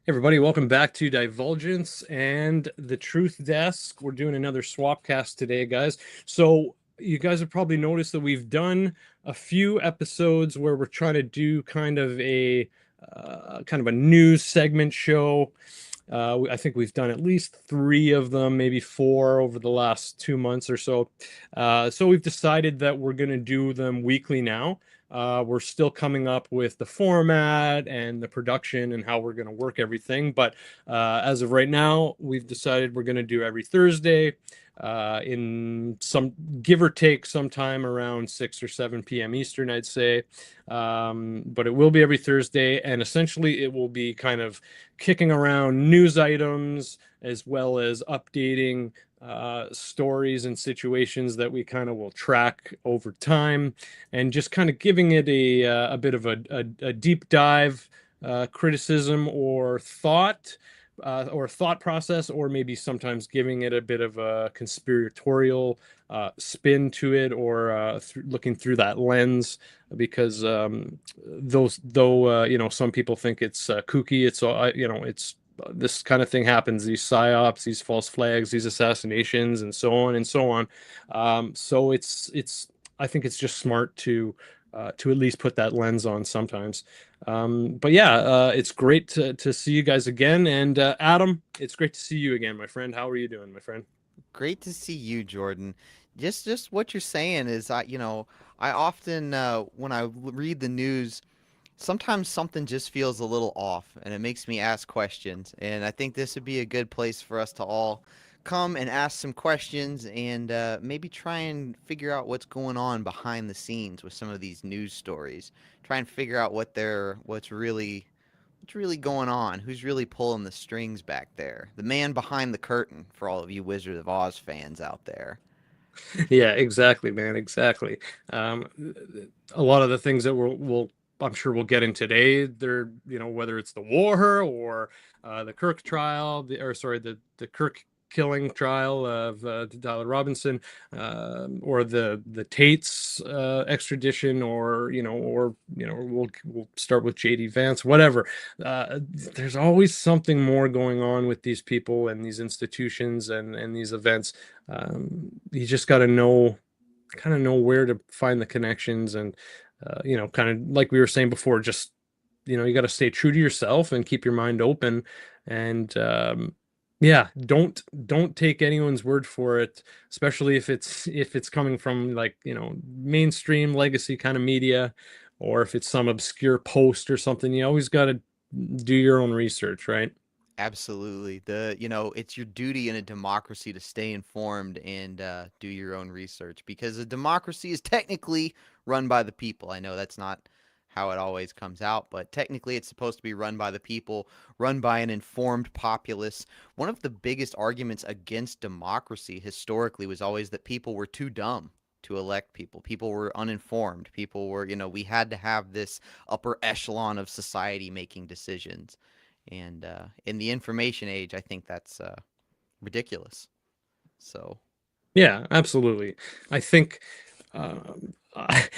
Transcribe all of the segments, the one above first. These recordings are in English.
Everybody, welcome back to Divulgence and the Truth Desk. We're doing another swapcast today, guys. So you guys have probably noticed that we've done a few episodes where we're trying to do kind of a news segment show. I think we've done at least 3 of them, maybe 4 over the last 2 months or so. So we've decided that we're going to do them weekly now. We're still coming up with the format and the production and how we're going to work everything. But as of right now, we've decided we're going to do every Thursday in some give or take sometime around 6 or 7 p.m. Eastern, I'd say. But it will be every Thursday. And essentially, it will be kind of kicking around news items as well as updating stories and situations that we kind of will track over time, and just kind of giving it a bit of a deep dive criticism or thought process, or maybe sometimes giving it a bit of a conspiratorial spin to it, or looking through that lens, because some people think it's kooky. It's this kind of thing happens, these psyops, these false flags, these assassinations, and so on and so on. So it's I think it's just smart to at least put that lens on sometimes. But yeah, it's great to see you guys again. And Adam, it's great to see you again, my friend. How are you doing, my friend? Great to see you, Jordan. Just what you're saying is, I often when I read the news, sometimes something just feels a little off, and it makes me ask questions. And I think this would be a good place for us to all come and ask some questions and maybe try and figure out what's going on behind the scenes with some of these news stories. Try and figure out what's really going on? Who's really pulling the strings back there? The man behind the curtain for all of you Wizard of Oz fans out there. Yeah, exactly, man. Exactly. Um, a lot of the things that I'm sure we'll get in today, they're, whether it's the war or the Kirk trial, the Kirk killing trial of Tyler Robinson, or the Tates extradition, or we'll start with JD Vance, whatever. There's always something more going on with these people and these institutions and these events. You just got to know where to find the connections, and kind of like we were saying before, just you got to stay true to yourself and keep your mind open. And yeah, don't take anyone's word for it, especially if it's coming from, like, mainstream legacy kind of media, or if it's some obscure post or something. You always got to do your own research, right? Absolutely. It's your duty in a democracy to stay informed and do your own research because a democracy is technically run by the people. I know that's not how it always comes out, but technically it's supposed to be run by the people, run by an informed populace. One of the biggest arguments against democracy historically was always that people were too dumb to elect people. People were uninformed. People were, we had to have this upper echelon of society making decisions. And in the information age, I think that's ridiculous. So, Yeah, absolutely. I think I,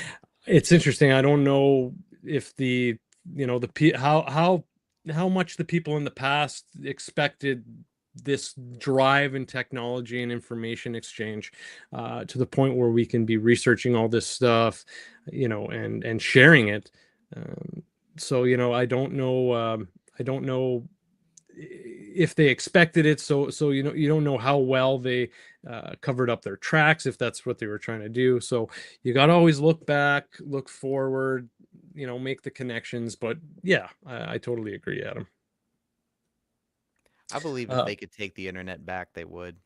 it's interesting. I don't know if how much the people in the past expected this drive in technology and information exchange, to the point where we can be researching all this stuff, and sharing it. So I don't know if they expected it. So you don't know how well they covered up their tracks, if that's what they were trying to do. So you got to always look back, look forward, make the connections. But yeah, I totally agree, Adam. I believe if uh, they could take the internet back, they would.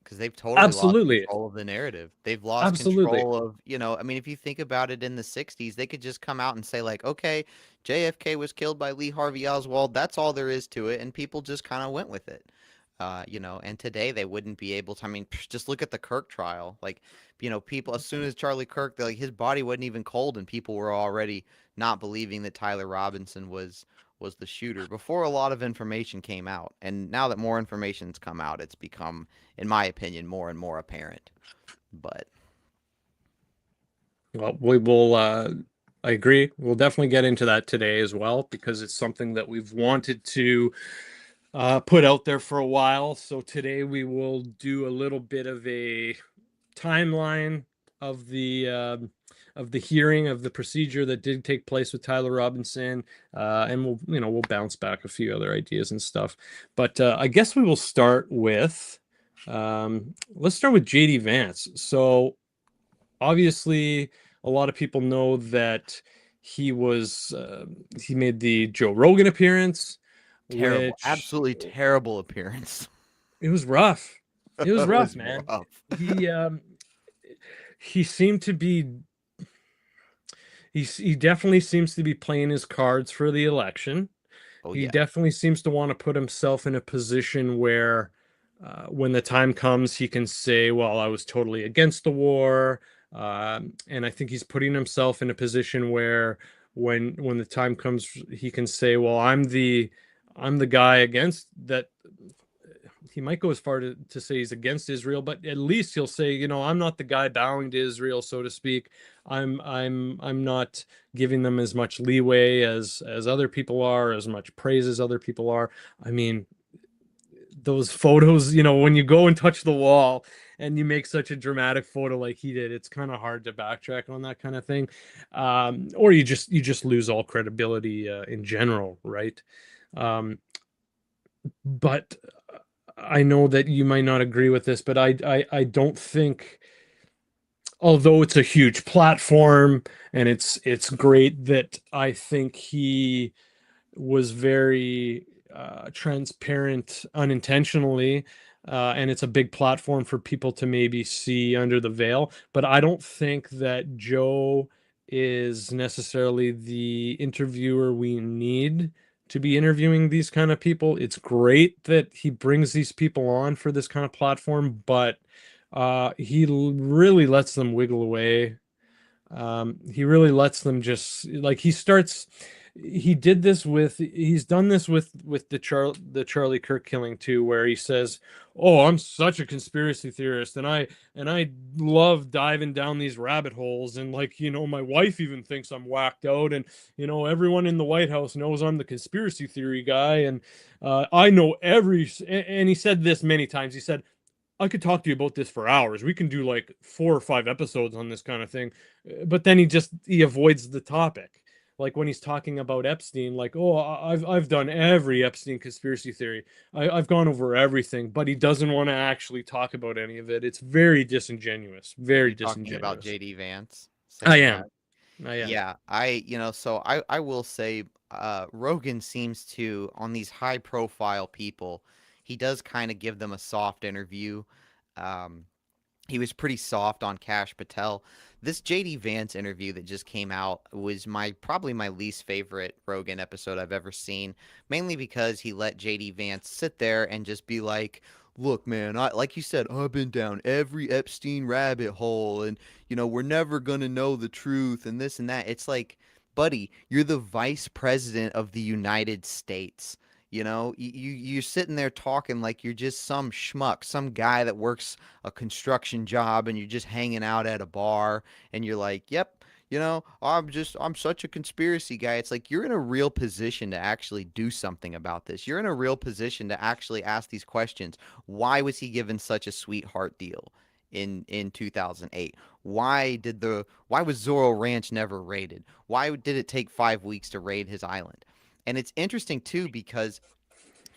Because they've totally lost Absolutely. control of the narrative. They've lost Absolutely. control of, I mean, if you think about it in the 60s, they could just come out and say, like, okay, JFK was killed by Lee Harvey Oswald. That's all there is to it. And people just kind of went with it. And today they wouldn't be able to. I mean, just look at the Kirk trial. Like, people, as soon as Charlie Kirk, like, his body wasn't even cold, and people were already not believing that Tyler Robinson was the shooter before a lot of information came out. And now that more information's come out, it's become, in my opinion, more and more apparent. But Well, we will. I agree. We'll definitely get into that today as well because it's something that we've wanted to put out there for a while. So today we will do a little bit of a timeline of the hearing of the procedure that did take place with Tyler Robinson, and we'll bounce back a few other ideas and stuff. But I guess we will start with let's start with JD Vance. So obviously, a lot of people know that he made the Joe Rogan appearance, Terrible, which absolutely terrible appearance. it was rough. It was It rough, was man. rough. He um, he seemed to be he definitely seems to be playing his cards for the election. Oh He yeah, definitely seems to want to put himself in a position where, when the time comes, he can say, "Well, I was totally against the war," and I think he's putting himself in a position where, when the time comes, he can say, "Well, I'm the guy against that." He might go as far to say he's against Israel, but at least he'll say, I'm not the guy bowing to Israel, so to speak. I'm not giving them as much leeway as other people are, as much praise as other people are. I mean, those photos, when you go and touch the wall and you make such a dramatic photo like he did, it's kind of hard to backtrack on that kind of thing. Or you just lose all credibility in general, right? Um, but I know that you might not agree with this, but I don't think, although it's a huge platform and it's great, that I think he was very transparent unintentionally. And it's a big platform for people to maybe see under the veil. But I don't think that Joe is necessarily the interviewer we need to be interviewing these kind of people. It's great that he brings these people on for this kind of platform, but he really lets them wiggle away. He really lets them just like he's done this with the Charlie Kirk killing too, where he says, "Oh, I'm such a conspiracy theorist, and I love diving down these rabbit holes, and like my wife even thinks I'm whacked out, and everyone in the White House knows I'm the conspiracy theory guy, and I know and he said this many times. He said, I could talk to you about this for hours. We can do like 4 or 5 episodes on this kind of thing. But then he avoids the topic. Like when he's talking about Epstein, like, oh, I've done every Epstein conspiracy theory. I've gone over everything, but he doesn't want to actually talk about any of it. It's very disingenuous. are Very you talking about disingenuous. JD Vance I saying that? am. I am. Yeah, so I will say Rogan seems to, on these high profile people, he does kind of give them a soft interview. Um, he was pretty soft on Cash Patel. This JD Vance interview that just came out was probably my least favorite Rogan episode I've ever seen, mainly because he let JD Vance sit there and just be like, "Look, man, like you said, I've been down every Epstein rabbit hole, and we're never gonna know the truth, and this and that." It's like, buddy, you're the vice president of the United States. You're sitting there talking like you're just some schmuck, some guy that works a construction job, and you're just hanging out at a bar, and you're like, "Yep, I'm such a conspiracy guy." It's like you're in a real position to actually do something about this. You're in a real position to actually ask these questions. Why was he given such a sweetheart deal in 2008? Why was Zorro Ranch never raided? Why did it take 5 weeks to raid his island? And it's interesting too because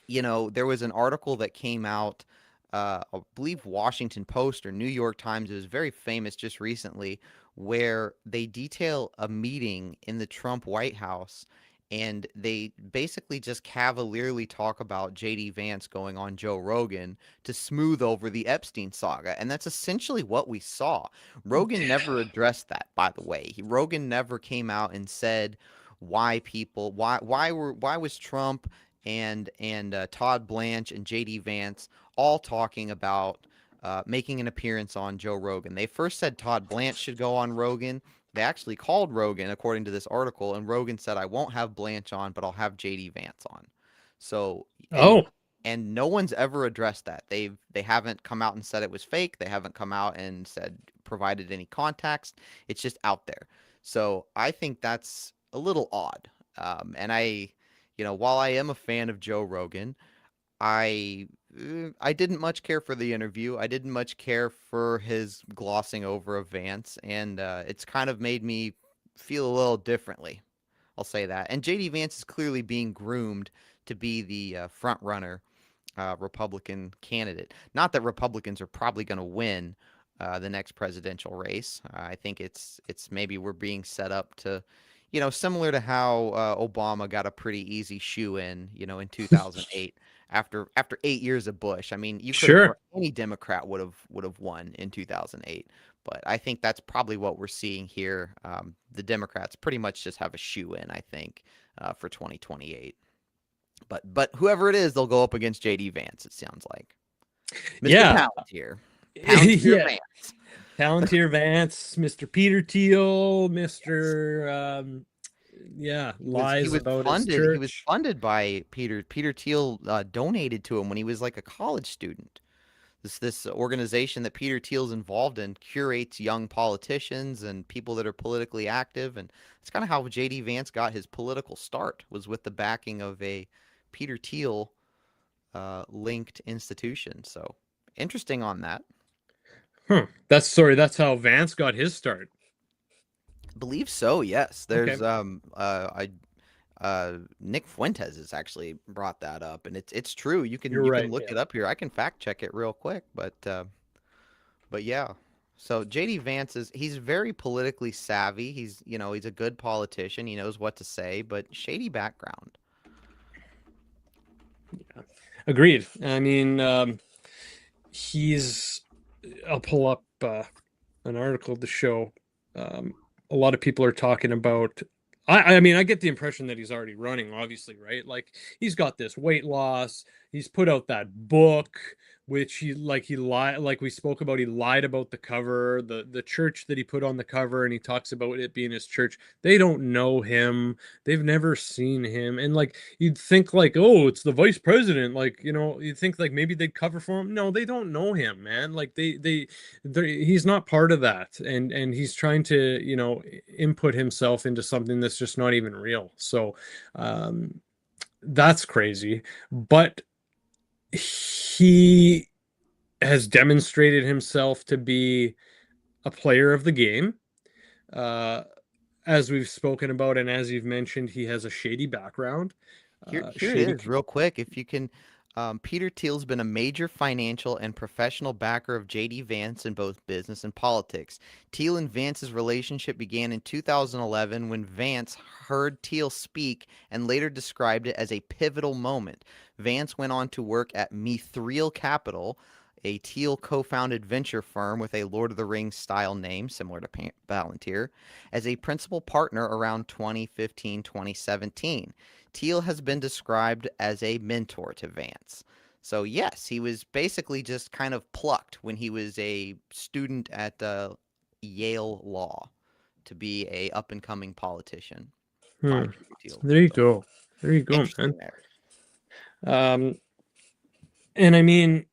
there was an article that came out, I believe Washington Post or New York Times. It was very famous just recently, where they detail a meeting in the Trump White House, and they basically just cavalierly talk about JD Vance going on Joe Rogan to smooth over the Epstein saga. And that's essentially what we saw. Rogan never addressed that, by the way. Rogan never came out and said why was Trump and Todd Blanche and JD Vance all talking about making an appearance on Joe Rogan. They first said Todd Blanche should go on Rogan. They actually called Rogan, according to this article, and Rogan said, "I won't have Blanche on, but I'll have JD Vance on." So, and Oh, and no one's ever addressed that. They haven't come out and said it was fake. They haven't come out and said provided any context. It's just out there. So I think that's a little odd. And while I am a fan of Joe Rogan, I didn't much care for the interview. I didn't much care for his glossing over of Vance, and it's kind of made me feel a little differently. I'll say that. And JD Vance is clearly being groomed to be the front runner Republican candidate. Not that Republicans are probably going to win the next presidential race. I think it's maybe we're being set up to, similar to how Obama got a pretty easy shoe in, in 2008 after 8 years of Bush. I mean, you could have Sure. any Democrat would have won in 2008. But I think that's probably what we're seeing here. The Democrats pretty much just have a shoe in, I think, for 2028. But whoever it is, they'll go up against JD Vance, it sounds like. Mr. Yeah. Palantir. Palantir Yeah. Vance. Palantir Vance, Mr. Peter Thiel, Mr. He Lies was about his funded. He was church. funded by Peter. Peter Thiel donated to him when he was like a college student. This organization that Peter Thiel's involved in curates young politicians and people that are politically active, and it's kind of how JD Vance got his political start, was with the backing of a Peter Thiel linked institution. So interesting on that. Huh. That's how Vance got his start. I believe so. Yes, Okay. there's Nick Fuentes has actually brought that up, and it's true. You can You're you can right. look Yeah. it up here. I can fact check it real quick, but yeah. So JD Vance he's very politically savvy. He's a good politician. He knows what to say, but shady background. Agreed. I mean, he's. I'll pull up an article to show. A lot of people are talking about. I mean, I get the impression that he's already running, obviously, right? Like he's got this weight loss. He's put out that book, which he lied, like we spoke about. He lied about the cover, the church that he put on the cover, and he talks about it being his church. They don't know him. They've never seen him, and like you'd think, like, oh, it's the vice president. Like you'd think like maybe they'd cover for him. No, they don't know him, man. Like he's not part of that, and he's trying to input himself into something that's just not even real. So that's crazy, but he has demonstrated himself to be a player of the game, uh as we've spoken about, and as you've mentioned, he has a shady background. Here it Shady. is, real quick. If you can, Peter Thiel's been a major financial and professional backer of JD Vance in both business and politics. Thiel and Vance's relationship began in 2011 when Vance heard Thiel speak and later described it as a pivotal moment. Vance went on to work at Mithril Capital, a Thiel co-founded venture firm with a Lord of the Rings style name similar to Palantir, as a principal partner around 2015-2017. Thiel has been described as a mentor to Vance. So yes, he was basically just kind of plucked when he was a student at Yale Law to be a up and coming politician by Hmm. Peter Thiel. There you So go. There you go, interesting man. there. um and I mean,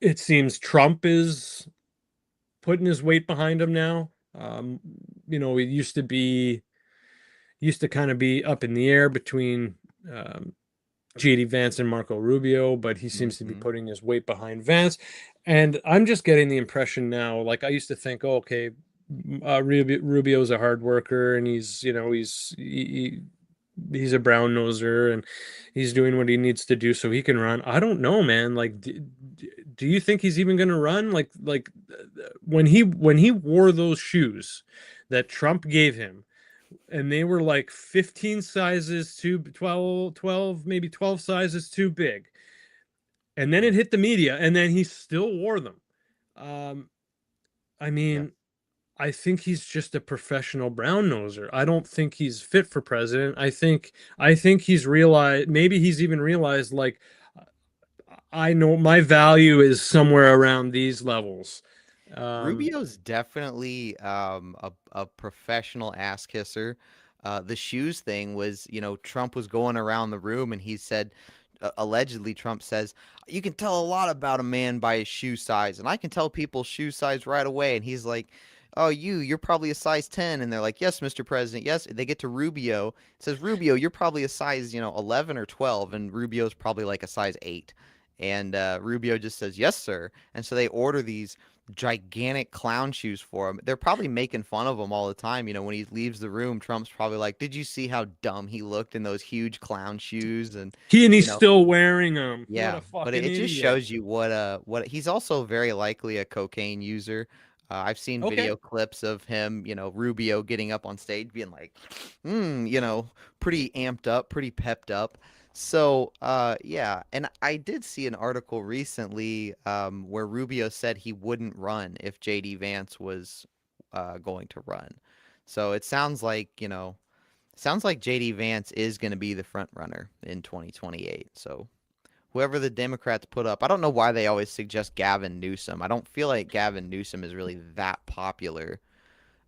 it seems Trump is putting his weight behind him now. It used to kind of be up in the air between JD Vance and Marco Rubio, but he seems to be Hmm. putting his weight behind Vance. And I'm just getting the impression now, like I used to think, oh, okay, Rubio's a hard worker, and he's a brown noser, and he's doing what he needs to do so he can run. I don't know, man. Like, do you think he's even going to run? Like when he wore those shoes that Trump gave him, and they were like 15 sizes too 12, maybe 12 sizes too big, and then it hit the media, and then he still wore them. um I Yes. mean, I think he's just a professional brown noser. I don't think he's fit for president. I think he's realized, maybe he's even realized, like, I know my value is somewhere around these levels. Rubio's definitely a professional ass kisser. The shoes thing was, Trump was going around the room and he said, allegedly, Trump says, you can tell a lot about a man by his shoe size, and I can tell people's shoe size right away. And he's like, "Oh, you're probably a size 10." And they're like, "Yes, Mr. President, yes." They get to Rubio. It says, "Rubio, you're probably a size, 11 or 12." And Rubio's probably like a size 8. And Rubio just says, "Yes, sir." And so they order these gigantic clown shoes for him. They're probably making fun of him all the time. When he leaves the room, Trump's probably like, "Did you see how dumb he looked in those huge clown shoes?" And, you He's know, still wearing them. What yeah, a but fucking it just idiot. shows you what he's also very likely a cocaine user. I've seen Okay. video clips of him, Rubio getting up on stage being like, pretty amped up, pretty pepped up. So, yeah, and I did see an article recently where Rubio said he wouldn't run if JD Vance was going to run. So it sounds like JD Vance is going to be the front runner in 2028. So whoever the Democrats put up. I don't know why they always suggest Gavin Newsom. I don't feel like Gavin Newsom is really that popular.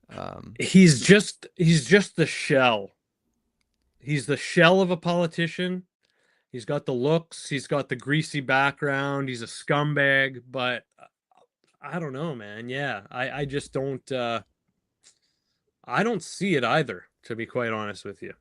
Um, He's just the shell. He's the shell of a politician. He's got the looks, he's got the greasy background, he's a scumbag, but I don't know, man. Yeah, I just don't I don't see it either, to be quite honest with you.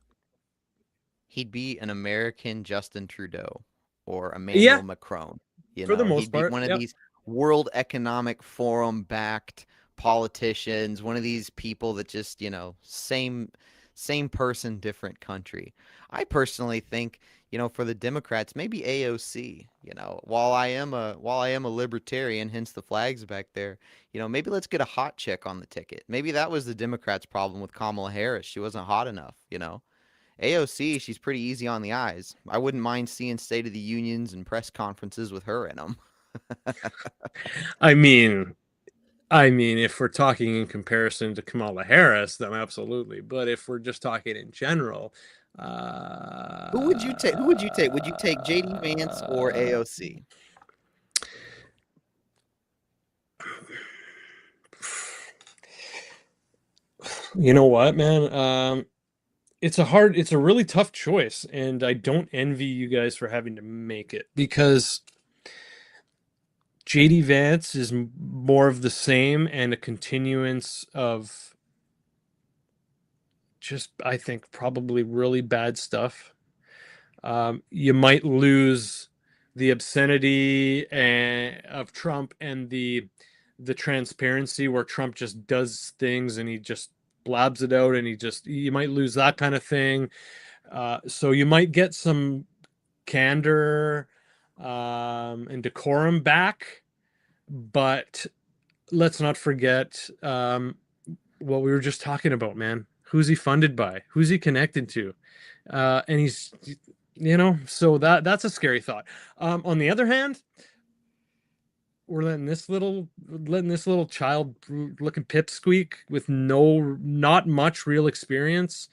he'd be an American Justin Trudeau or Yeah, Emmanuel Macron. for the most He'd be part. one of Yep. these World Economic Forum backed politicians, one of these people that just, same person, different country. I personally think, for the Democrats, maybe AOC, while I am a libertarian, hence the flags back there, maybe let's get a hot chick on the ticket. Maybe that was the Democrats' problem with Kamala Harris. She wasn't hot enough. AOC, she's pretty easy on the eyes. I wouldn't mind seeing State of the Unions and press conferences with her in them. I mean, if we're talking in comparison to Kamala Harris, then absolutely. But if we're just talking in general, Who would you take? Who would you take? Would you take JD Vance or AOC? you know what, man? It's a really tough choice, and I don't envy you guys for having to make it because JD Vance is more of the same and a continuance of just, I think, probably really bad stuff. You might lose the obscenity of Trump and the transparency where Trump just does things and he just blabs it out and you might lose that kind of thing. So you might get some candor and decorum back, but let's not forget what we were just talking about, man. Who's he funded by? Who's he connected to? And he's, so that's a scary thought. On the other hand, we're letting this little child looking pipsqueak with not much real experience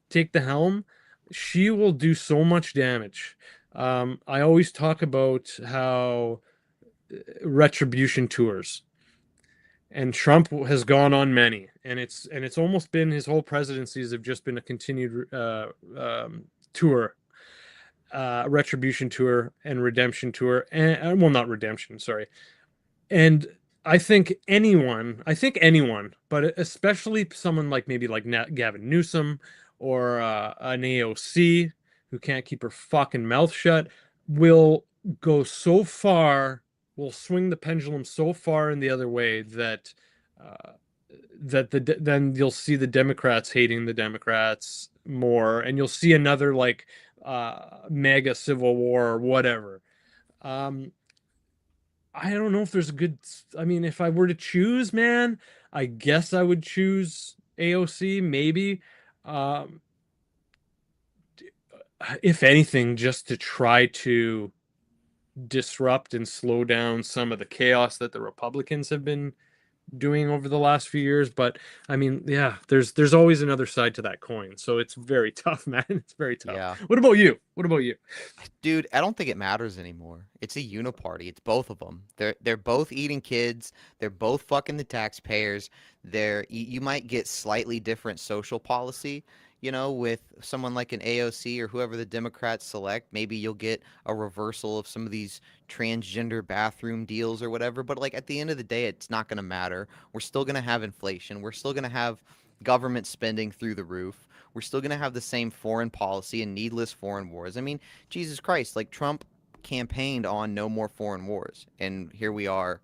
take the helm. She will do so much damage. I always talk about how retribution tours, and Trump has gone on many, and it's almost been his whole presidencies have just been a continued tour, retribution tour and redemption tour, and well, not redemption, sorry. And I think anyone, but especially someone like maybe like Gavin Newsom or an AOC who can't keep her fucking mouth shut, will go so far, will swing the pendulum so far in the other way that uh, then you'll see the Democrats hating the Democrats more, and you'll see another like mega civil war or whatever. Um, I don't know if there's a good. I mean, if I were to choose, man, I guess I would choose AOC, maybe. Um, if anything, just to try to disrupt and slow down some of the chaos that the Republicans have been doing over the last few years. But I mean, yeah, there's always another side to that coin. So it's very tough, man. It's very tough. Yeah. What about you? What about you? Dude, I don't think it matters anymore. It's a uniparty. It's both of them. They're both eating kids. They're both fucking the taxpayers. You might get slightly different social policy. with someone like an AOC or whoever the Democrats select, maybe you'll get a reversal of some of these transgender bathroom deals or whatever. But like at the end of the day, it's not going to matter. We're still going to have inflation. We're still going to have government spending through the roof. We're still going to have the same foreign policy and needless foreign wars. I mean, Jesus Christ, like Trump campaigned on no more foreign wars. And here we are.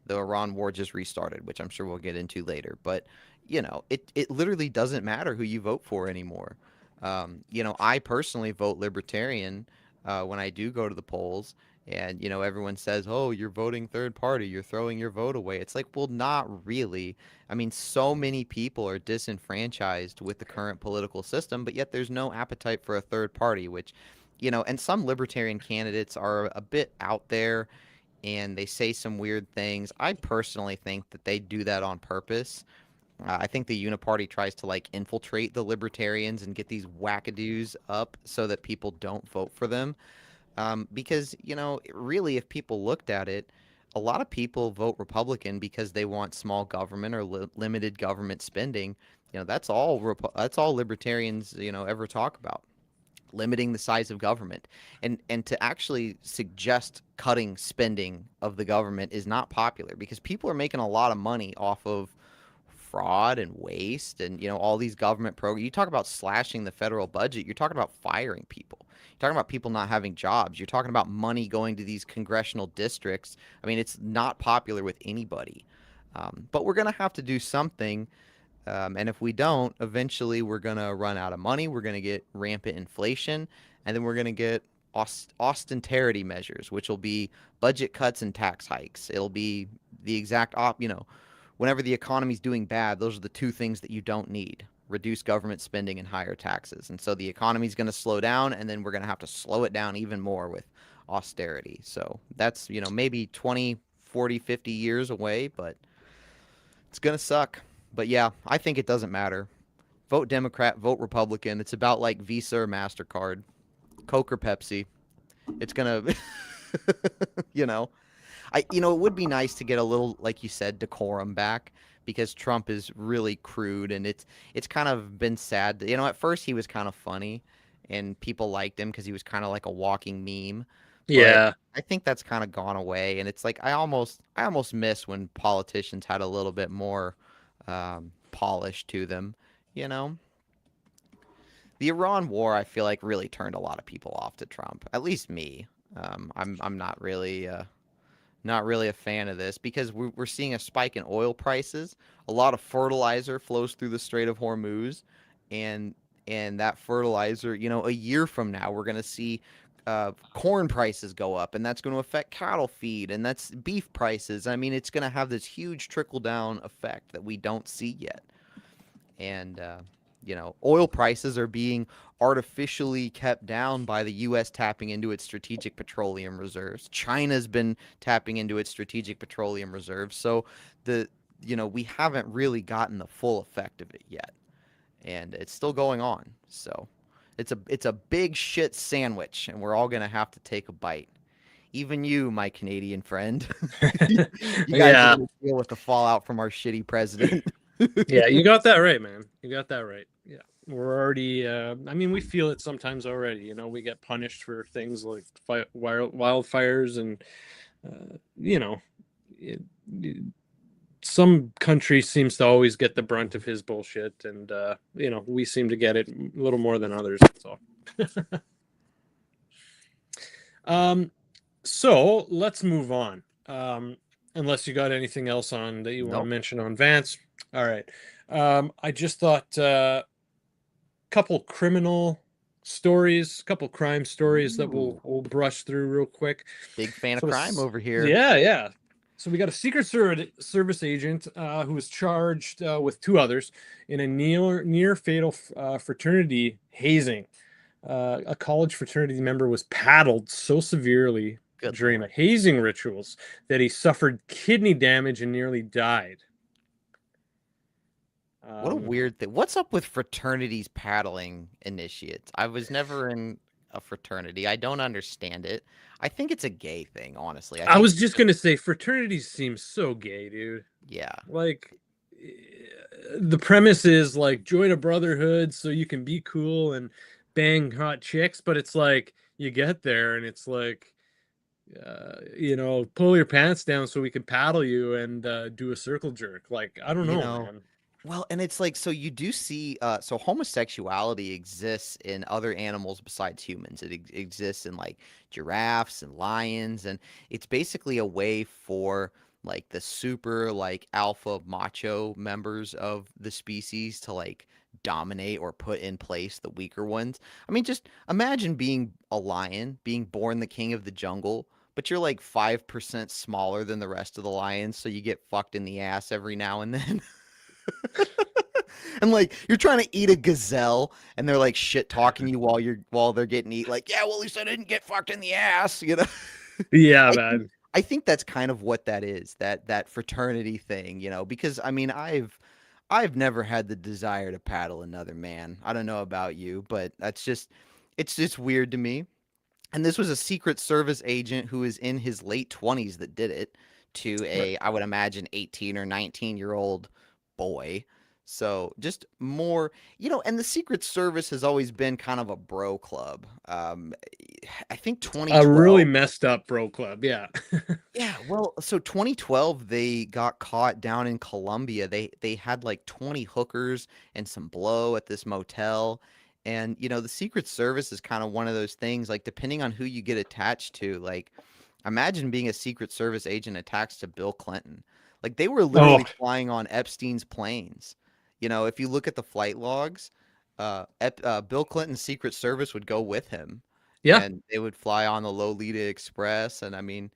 The Iran war just restarted, which I'm sure we'll get into later. But, it literally doesn't matter who you vote for anymore. I personally vote libertarian when I do go to the polls. And, everyone says, oh, you're voting third party. You're throwing your vote away. It's like, well, not really. I mean, so many people are disenfranchised with the current political system, but yet there's no appetite for a third party, which, and some libertarian candidates are a bit out there and they say some weird things. I personally think that they do that on purpose. I think the Uniparty tries to like infiltrate the libertarians and get these wackadoos up so that people don't vote for them. Because, really, if people looked at it, a lot of people vote Republican because they want small government or limited government spending. That's all libertarians, ever talk about, limiting the size of government. And to actually suggest cutting spending of the government is not popular because people are making a lot of money off of fraud and waste and all these government programs. You talk about slashing the federal budget, you're talking about firing people. You're talking about people not having jobs. You're talking about money going to these congressional districts. I mean, it's not popular with anybody. But we're going to have to do something. And if we don't, eventually we're going to run out of money. We're going to get rampant inflation. And then we're going to get austerity measures, which will be budget cuts and tax hikes. It'll be the exact whenever the economy's doing bad, those are the two things that you don't need: reduce government spending and higher taxes. And so the economy's going to slow down, and then we're going to have to slow it down even more with austerity. So that's, maybe 20, 40, 50 years away, but it's going to suck. But yeah, I think it doesn't matter. Vote Democrat, vote Republican. It's about like Visa or MasterCard, Coke or Pepsi. It's going to, it would be nice to get a little, like you said, decorum back because Trump is really crude and it's kind of been sad. At first he was kind of funny and people liked him because he was kind of like a walking meme. But Yeah. I think that's kind of gone away, and it's like I almost miss when politicians had a little bit more polish to them. You know, the Iran war, I feel like, really turned a lot of people off to Trump. At least me. I'm not really a fan of this because we're seeing a spike in oil prices. A lot of fertilizer flows through the Strait of Hormuz, and that fertilizer, a year from now, we're going to see corn prices go up, and that's going to affect cattle feed, and that's beef prices. I mean, it's going to have this huge trickle down effect that we don't see yet. And oil prices are being artificially kept down by the U.S. tapping into its strategic petroleum reserves. China's been tapping into its strategic petroleum reserves. So we haven't really gotten the full effect of it yet, and it's still going on. So it's a big shit sandwich, and we're all gonna have to take a bite. Even you, my Canadian friend. You guys are Yeah. gonna deal with the fallout from our shitty president. Yeah, you got that right, man. You got that right. Yeah. We're already I mean, we feel it sometimes already, we get punished for things like wildfires and you know, it, some country seems to always get the brunt of his bullshit, and we seem to get it a little more than others. So so let's move on. Unless you got anything else on that you want to Nope. mention on Vance. All right. I just thought couple criminal stories, couple crime stories that we'll brush through real quick. Big fan of So crime over here. yeah. So we got a Secret Service agent who was charged with two others in a near fatal fraternity hazing. A college fraternity member was paddled so severely Good during Lord. the hazing rituals that he suffered kidney damage and nearly died. What a weird thing. What's up with fraternities paddling initiates? I was never in a fraternity. I don't understand it. I think it's a gay thing, honestly. I I think was just gonna say fraternities seem so gay, dude. yeah. Like, the premise is like join a brotherhood so you can be cool and bang hot chicks, but it's like you get there and it's like pull your pants down so we can paddle you and do a circle jerk. Like, I don't You know, know, man. well, and it's like, so you do see, so homosexuality exists in other animals besides humans. It exists in like giraffes and lions, and it's basically a way for like the super like alpha macho members of the species to like dominate or put in place the weaker ones. I mean, just imagine being a lion, being born the king of the jungle, but you're like 5% smaller than the rest of the lions, so you get fucked in the ass every now and then. And like you're trying to eat a gazelle and they're like shit talking you while they're getting eat, like, yeah, well, at least I didn't get fucked in the ass, you know. Yeah, I think man. I think that's kind of what that is, that fraternity thing, because I mean I've never had the desire to paddle another man. I don't know about you, but it's just weird to me. And this was a Secret Service agent who is in his late 20s that did it to a, I would imagine, 18 or 19-year-old boy. So just more, and the Secret Service has always been kind of a bro club. I think A really 2012. messed up bro club. Yeah. Yeah, well, so 2012 they got caught down in Colombia. They had like 20 hookers and some blow at this motel. And the Secret Service is kind of one of those things, like depending on who you get attached to, like imagine being a Secret Service agent attached to Bill Clinton. Like they were Oh, literally flying on Epstein's planes. If you look at the flight logs, Bill Clinton's Secret Service would go with him yeah. and they would fly on the Lolita Express. And I mean,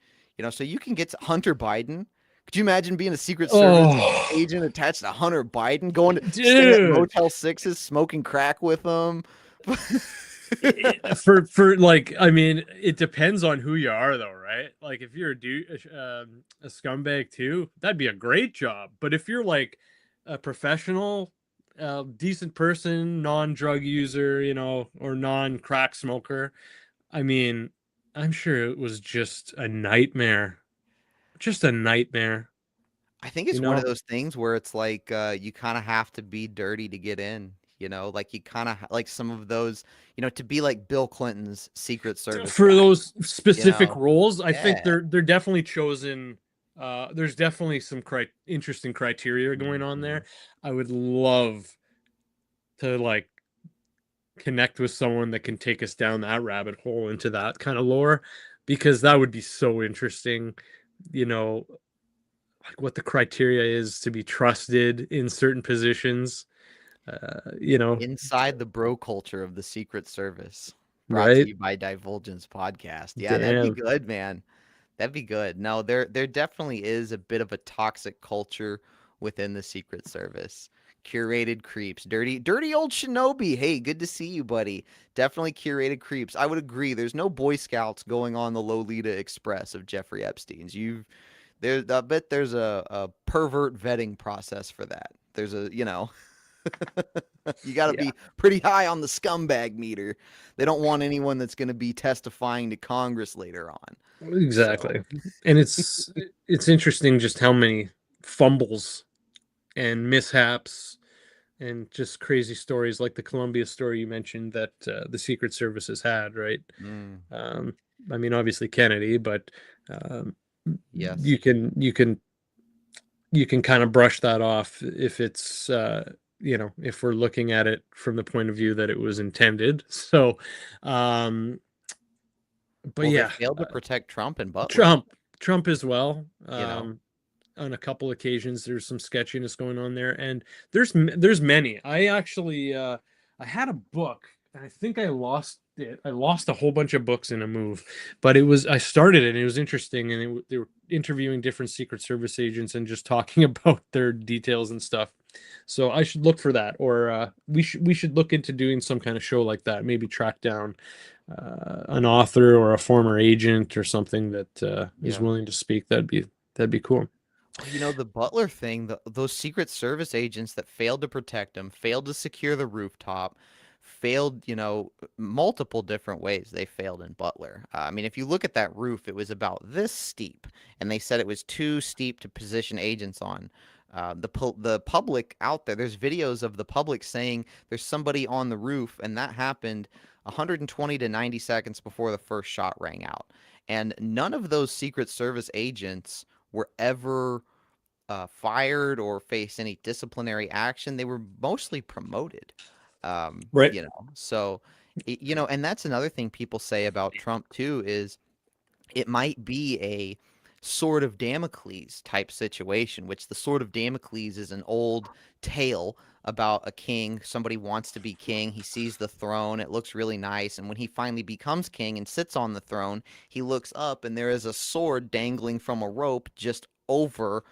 so you can get to Hunter Biden. Could you imagine being a Secret Service Oh, agent attached to Hunter Biden, going to staying at dude. Motel Sixes, smoking crack with him? For like, I mean, it depends on who you are, though, right? Like, if you're a scumbag too, that'd be a great job. But if you're like a professional, decent person, non-drug user, or non-crack smoker, I mean, I'm sure it was just a nightmare. Just a nightmare, I think you it's one of know? those things where it's like you kind of have to be dirty to get in. Like you kind of like some of those, to be like Bill Clinton's Secret Service For guy. those You specific know, roles, I think yeah. they're definitely chosen. There's definitely some interesting criteria going on Mhm. there. I would love to like connect with someone that can take us down that rabbit hole into that kind of lore, because that would be so interesting. You know, like what the criteria is to be trusted in certain positions. Uh, you know, Inside the bro culture of the Secret Service, brought to right? you by Divulgence Podcast. Yeah, that'd be Damn. good, man. That'd be good. No, there definitely is a bit of a toxic culture within the Secret Service. Curated creeps, dirty old shinobi. Hey, good to see you, buddy. Definitely curated creeps. I would agree. There's no Boy Scouts going on the Lolita Express of Jeffrey Epstein's. I bet there's a pervert vetting process for that. There's a, you got to Yeah. be pretty high on the scumbag meter. They don't want anyone that's going to be testifying to Congress later on. So, Exactly. And it's interesting just how many fumbles and mishaps and just crazy stories like the Columbia story you mentioned that the Secret Service has had, right? mm, Um, I mean, obviously Kennedy, but um, yes. you can kind of brush that off if it's if we're looking at it from the point of view that it was intended. So, um, but Well, they yeah, failed to protect Trump and Butler, Trump, Trump as well. you know. On a couple occasions, there's some sketchiness going on there, and there's many. I had a book, and I think I lost it. I lost a whole bunch of books in a move, but I started it, and it was interesting, and they were interviewing different Secret Service agents and just talking about their details and stuff. So I should look for that, or we should look into doing some kind of show like that. Maybe track down an author or a former agent or something that is Yeah. willing to speak. That'd be cool. Well, the Butler thing, those Secret Service agents that failed to protect him, failed to secure the rooftop, failed, multiple different ways they failed in Butler. I mean, if you look at that roof, it was about this steep, and they said it was too steep to position agents on. The public out there, there's videos of the public saying there's somebody on the roof, and that happened 120 to 90 seconds before the first shot rang out. And none of those Secret Service agents were ever fired or faced any disciplinary action. They were mostly promoted. Right. So, and that's another thing people say about Trump too is it might be a sword of Damocles type situation, which the sword of Damocles is an old tale about a king. Somebody wants to be king. He sees the throne. It looks really nice. And when he finally becomes king and sits on the throne, he looks up and there is a sword dangling from a rope just over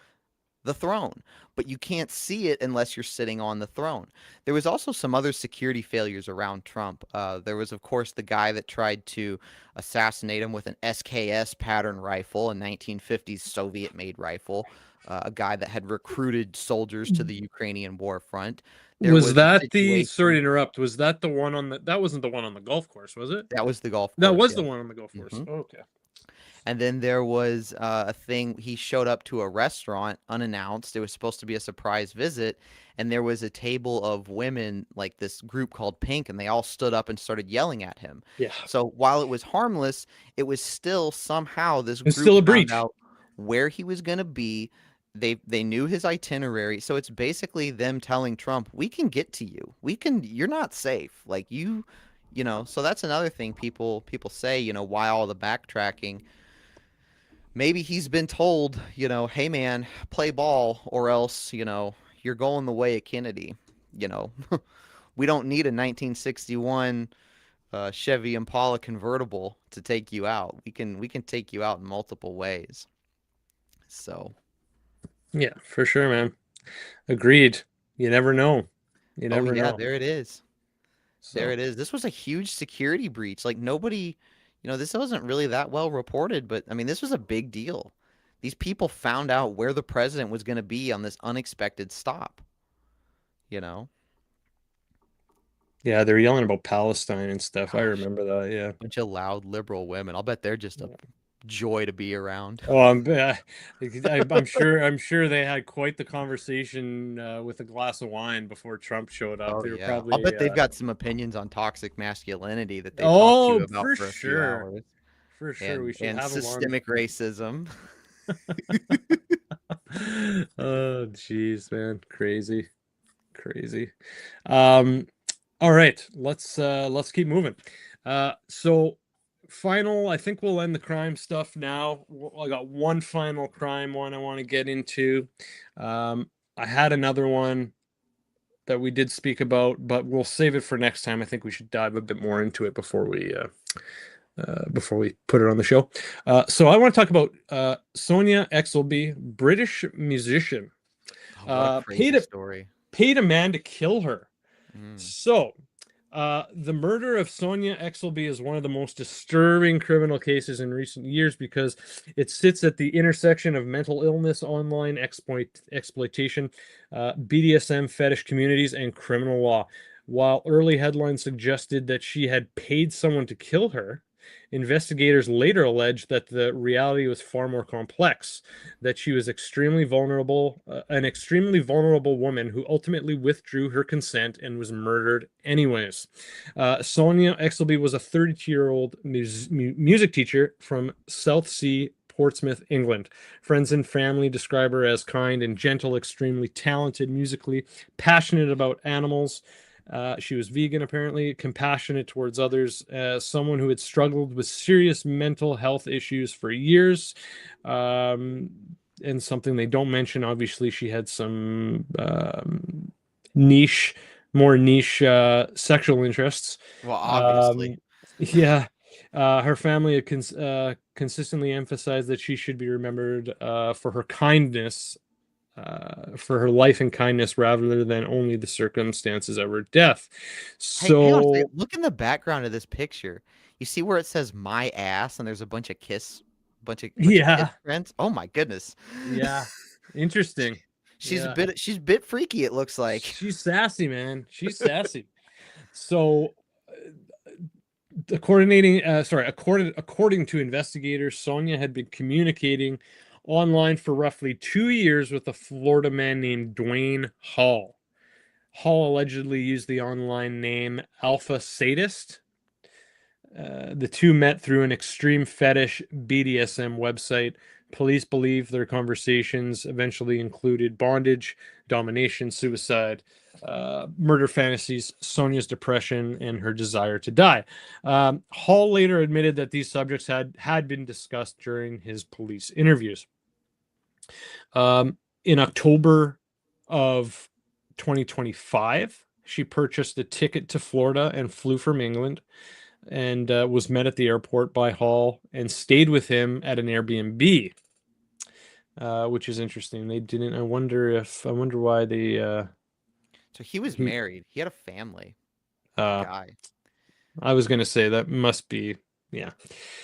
the throne, but you can't see it unless you're sitting on the throne. There was also some other security failures around Trump. There was, of course, the guy that tried to assassinate him with an SKS pattern rifle, a 1950s Soviet-made rifle, a guy that had recruited soldiers to the Ukrainian war front. There Was was a that the, sorry to situation interrupt, was that the one on the, that wasn't the one on the golf course, was it? that was the golf That course, was yeah. the one on the golf course. hmm Okay. And then there was a thing. He showed up to a restaurant unannounced. It was supposed to be a surprise visit. And there was a table of women, like this group called Pink, and they all stood up and started yelling at him. Yeah. So while it was harmless, it was still somehow this It's group still a found breach. out where he was going to be. They knew his itinerary. So it's basically them telling Trump, we can get to you. You're not safe. Like so that's another thing people say, why all the backtracking. Maybe he's been told, hey man, play ball or else, you're going the way of Kennedy. You know, we don't need a 1961 Chevy Impala convertible to take you out. We can take you out in multiple ways. So, Yeah, for sure, man. Agreed. You never know. You oh never yeah, know. there it is. There So, it is. This was a huge security breach. Like nobody, this wasn't really that well reported, but I mean, this was a big deal. These people found out where the president was going to be on this unexpected stop, you know? yeah, they're yelling about Palestine and stuff. I Gosh, remember that. Yeah. bunch of loud liberal women. I'll bet they're just a joy to be around. Oh, I'm sure. I'm sure they had quite the conversation with a glass of wine before Trump showed up. Oh They were yeah. I'll probably. bet they've got some opinions on toxic masculinity that they talk to you Oh, about for for a few sure. hours For sure, we and should and have them on. systemic racism. Oh, jeez, man, crazy, crazy. Um, all right, let's keep moving. So final, I think we'll end the crime stuff now. I got one final crime one I want to get into. I had another one that we did speak about, but we'll save it for next time. I think we should dive a bit more into it before we put it on the show. So I want to talk about Sonia Exelby, British musician, Oh, what a paid crazy story. a man to kill her. Mm. So the murder of Sonia Exelby is one of the most disturbing criminal cases in recent years because it sits at the intersection of mental illness, online exploitation, BDSM fetish communities, and criminal law. While early headlines suggested that she had paid someone to kill her, investigators later alleged that the reality was far more complex, that she was an extremely vulnerable woman who ultimately withdrew her consent and was murdered anyways. Sonia Exelby was a 32-year-old music teacher from Southsea, Portsmouth, England. Friends and family describe her as kind and gentle, extremely talented musically, passionate about animals. She was vegan, apparently, compassionate towards others, someone who had struggled with serious mental health issues for years. And something they don't mention, obviously, she had some more niche sexual interests. Well, obviously. Yeah. Her family had consistently emphasized that she should be remembered for her kindness, for her life and kindness rather than only the circumstances of her death. Hey, hang on a second. So, Look in the background of this picture. You see where it says "my ass" and there's a bunch of bunch of kiss yeah, prints. Oh my goodness. yeah, interesting. She's a Yeah, bit she's a bit freaky, it looks like. she's sassy, man. She's sassy. So, according to investigators, Sonia had been communicating online for roughly 2 years with a Florida man named Dwayne Hall. Hall allegedly used the online name Alpha Sadist. The two met through an extreme fetish BDSM website. Police believe their conversations eventually included bondage, domination, suicide, murder fantasies, Sonia's depression, and her desire to die. Hall later admitted that these subjects had been discussed during his police interviews. In October of 2025, she purchased a ticket to Florida and flew from England, and was met at the airport by Hall and stayed with him at an Airbnb, which is interesting. They didn't. I wonder why they. So he was He. married. He had a family. The Uh, guy. I was gonna say that must be. Yeah.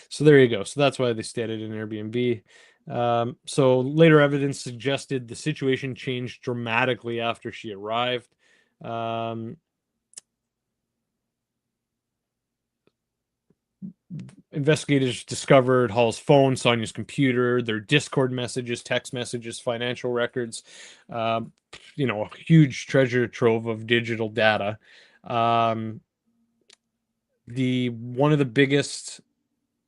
So there you go. So that's why they stayed at an Airbnb. So later evidence suggested the situation changed dramatically after she arrived. Um, Investigators discovered Hall's phone, Sonia's computer, their Discord messages, text messages, financial records, um, a huge treasure trove of digital data. Um, the one of the biggest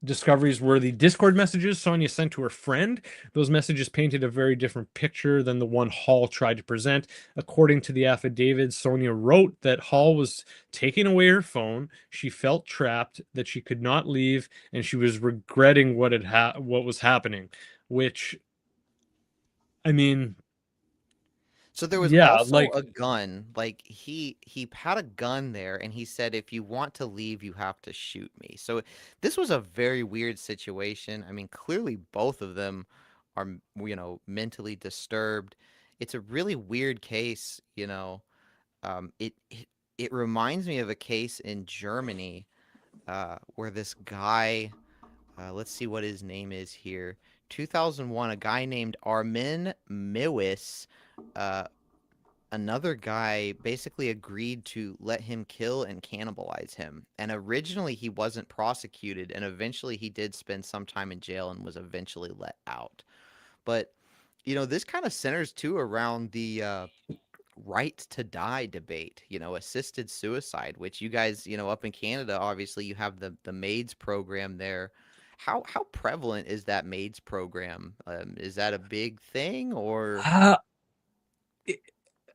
discoveries were the Discord messages Sonia sent to her friend. Those messages painted a very different picture than the one Hall tried to present. According to the affidavit, Sonia wrote that Hall was taking away her phone. She felt trapped, that she could not leave, and she was regretting what was happening. Which, I mean, So there was yeah, also like a gun. Like he had a gun there and he said if you want to leave you have to shoot me. So this was a very weird situation. I mean, clearly both of them are, mentally disturbed. It's a really weird case, it reminds me of a case in Germany where this guy, let's see what his name is here. 2001, a guy named Armin Mewis, uh, another guy basically agreed to let him kill and cannibalize him. And originally he wasn't prosecuted, and eventually he did spend some time in jail and was eventually let out. But, this kind of centers too around the right to die debate, assisted suicide, which you guys, up in Canada, obviously you have the MAIDS program there. How prevalent is that MAIDS program? Is that a big thing or? uh,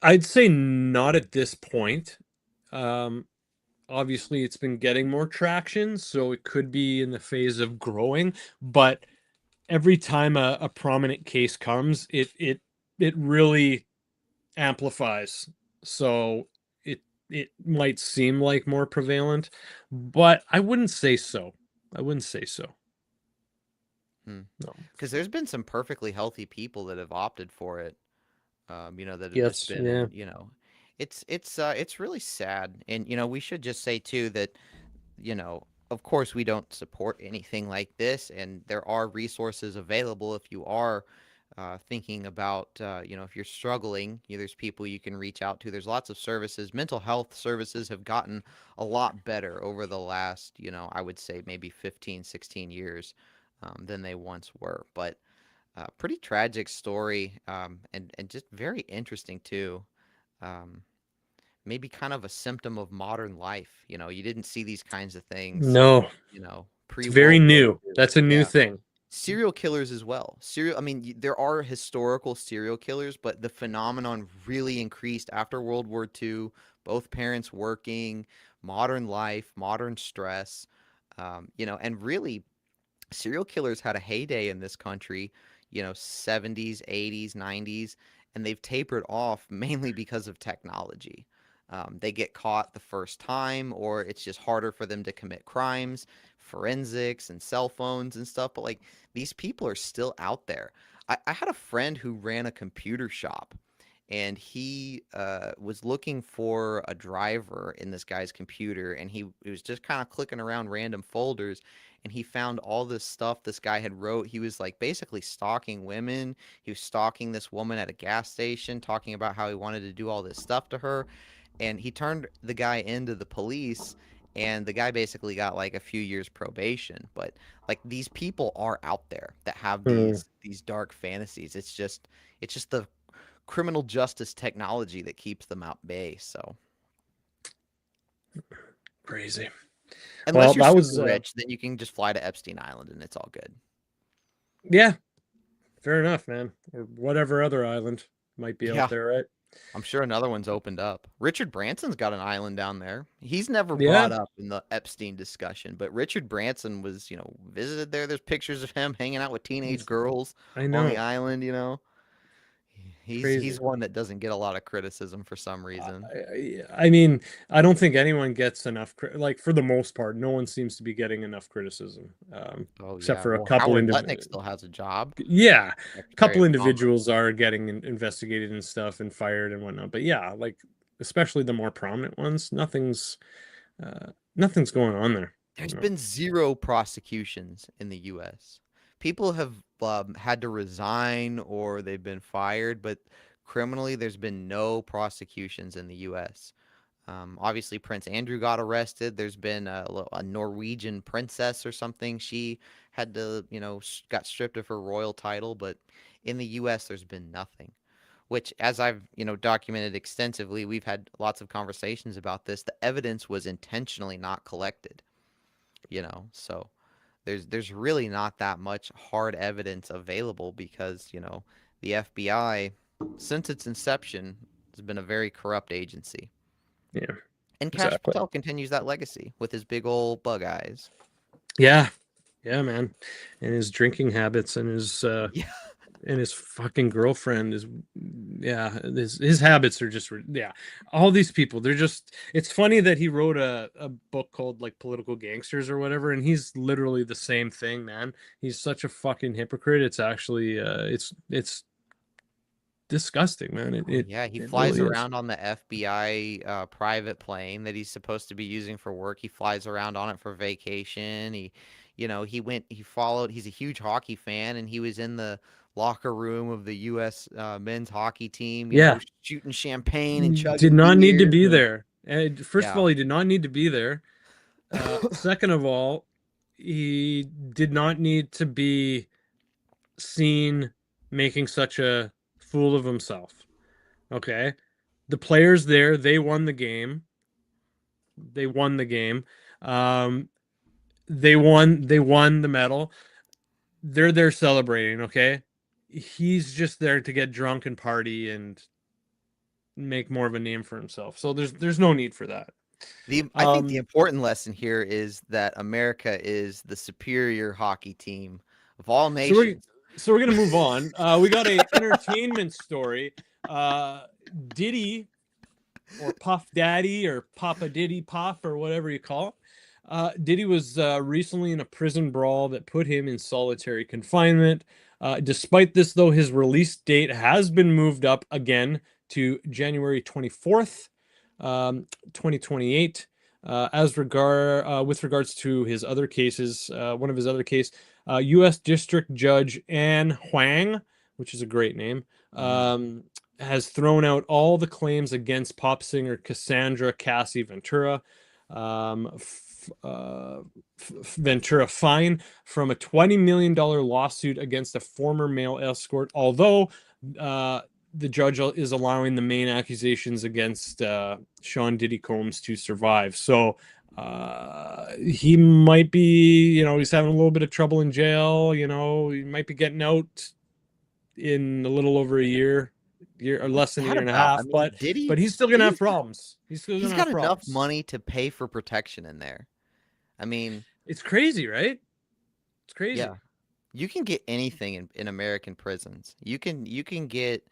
I'd say not at this point. Um, Obviously, it's been getting more traction, so it could be in the phase of growing, but every time a prominent case comes, it really amplifies. So it might seem like more prevalent, but I wouldn't say so. I wouldn't say so. Hmm. No. Because there's been some perfectly healthy people that have opted for it. That have just Yes, been yeah. in, it's really sad. And we should just say too that, of course we don't support anything like this, and there are resources available if you are thinking about, if you're struggling, there's people you can reach out to. There's lots of services. Mental health services have gotten a lot better over the last, I would say maybe 15, 16 years than they once were. But pretty tragic story, and just very interesting too. Um, Maybe kind of a symptom of modern life. You didn't see these kinds of things, No, it's pre very World War new. II. That's a new Yeah. thing. Serial killers as well. I mean, there are historical serial killers, but the phenomenon really increased after World War II. Both parents working, modern life, modern stress, and really serial killers had a heyday in this country, 70s, 80s, 90s, and they've tapered off mainly because of technology. They get caught the first time, or it's just harder for them to commit crimes, forensics and cell phones and stuff. But like these people are still out there. I had a friend who ran a computer shop, and he was looking for a driver in this guy's computer, and he was just kind of clicking around random folders, and he found all this stuff this guy had wrote. He was like basically stalking women. He was stalking this woman at a gas station, talking about how he wanted to do all this stuff to her, and he turned the guy into the police, and the guy basically got like a few years probation. But like these people are out there that have Hmm, these dark fantasies. It's just the criminal justice technology that keeps them at bay. So crazy. Well, unless you're that super was rich, then you can just fly to Epstein Island and it's all good. yeah, fair enough, man. Or whatever other island might be out Yeah. there, right? I'm sure another one's opened up. Richard Branson's got an island down there. He's never Yeah, brought up in the Epstein discussion, but Richard Branson was, visited there. There's pictures of him hanging out with teenage girls I on the know. island. He's Crazy. one that doesn't get a lot of criticism for some reason. I mean, I don't think anyone gets enough, like for the most part, no one seems to be getting enough criticism, Oh except yeah. for a Well, couple Howard Lutnick still has a job, yeah, Secretary couple of Commerce. individuals are getting investigated and stuff and fired and whatnot. But yeah, like especially the more prominent ones, nothing's going on there. There's been zero prosecutions in the U.S. People have had to resign or they've been fired, but criminally, there's been no prosecutions in the U.S. Obviously, Prince Andrew got arrested. There's been a Norwegian princess or something. She had to, got stripped of her royal title, but in the U.S., there's been nothing. Which, as I've, documented extensively, we've had lots of conversations about this. The evidence was intentionally not collected, so there's really not that much hard evidence available because, the FBI, since its inception, has been a very corrupt agency. Yeah, And Cash exactly. Patel continues that legacy with his big old bug eyes. Yeah, yeah, man. And his drinking habits Yeah. and his fucking girlfriend is yeah, his habits are just yeah. All these people, they're just it's funny that he wrote a book called like Political Gangsters or whatever, and he's literally the same thing, man. He's such a fucking hypocrite. It's actually it's disgusting, man. It Oh, it, yeah. He it flies really is. around on the FBI private plane that he's supposed to be using for work. He flies around on it for vacation. He followed, he's a huge hockey fan, and he was in the locker room of the U.S. Men's hockey team, Yeah. shooting champagne and Did chugging not need to beers. be And there. And first of yeah. all, he did not need to be there. Second of all, he did not need to be seen making such a fool of himself. Okay. The players there, they won the game. They won the game. Um, they won the medal. They're there celebrating, okay? He's just there to get drunk and party and make more of a name for himself. So there's no need for that. I think the Um, important lesson here is that America is the superior hockey team of all so we're nations. so we're gonna move on. We got a entertainment story. Uh, Diddy or Puff Daddy or Papa Diddy Puff or whatever you call it. Diddy was recently in a prison brawl that put him in solitary confinement. Despite this, though, his release date has been moved up again to January 24th, 2028. With regards to his other cases, one of his other case, U.S. District Judge Anne Huang, which is a great name, Mm. has thrown out all the claims against pop singer Cassandra Cassie Ventura. Ventura fine from a $20 million lawsuit against a former male escort, although the judge is allowing the main accusations against Sean Diddy Combs to survive. So he might be, he's having a little bit of trouble in jail. He might be getting out in a little over a year or What's less than a that year and a about? I half, mean, but he's still gonna have problems. He's still He's gonna got have enough problems. money to pay for protection in there. I mean, It's crazy, right? It's yeah, crazy. you can get anything in American prisons. You can get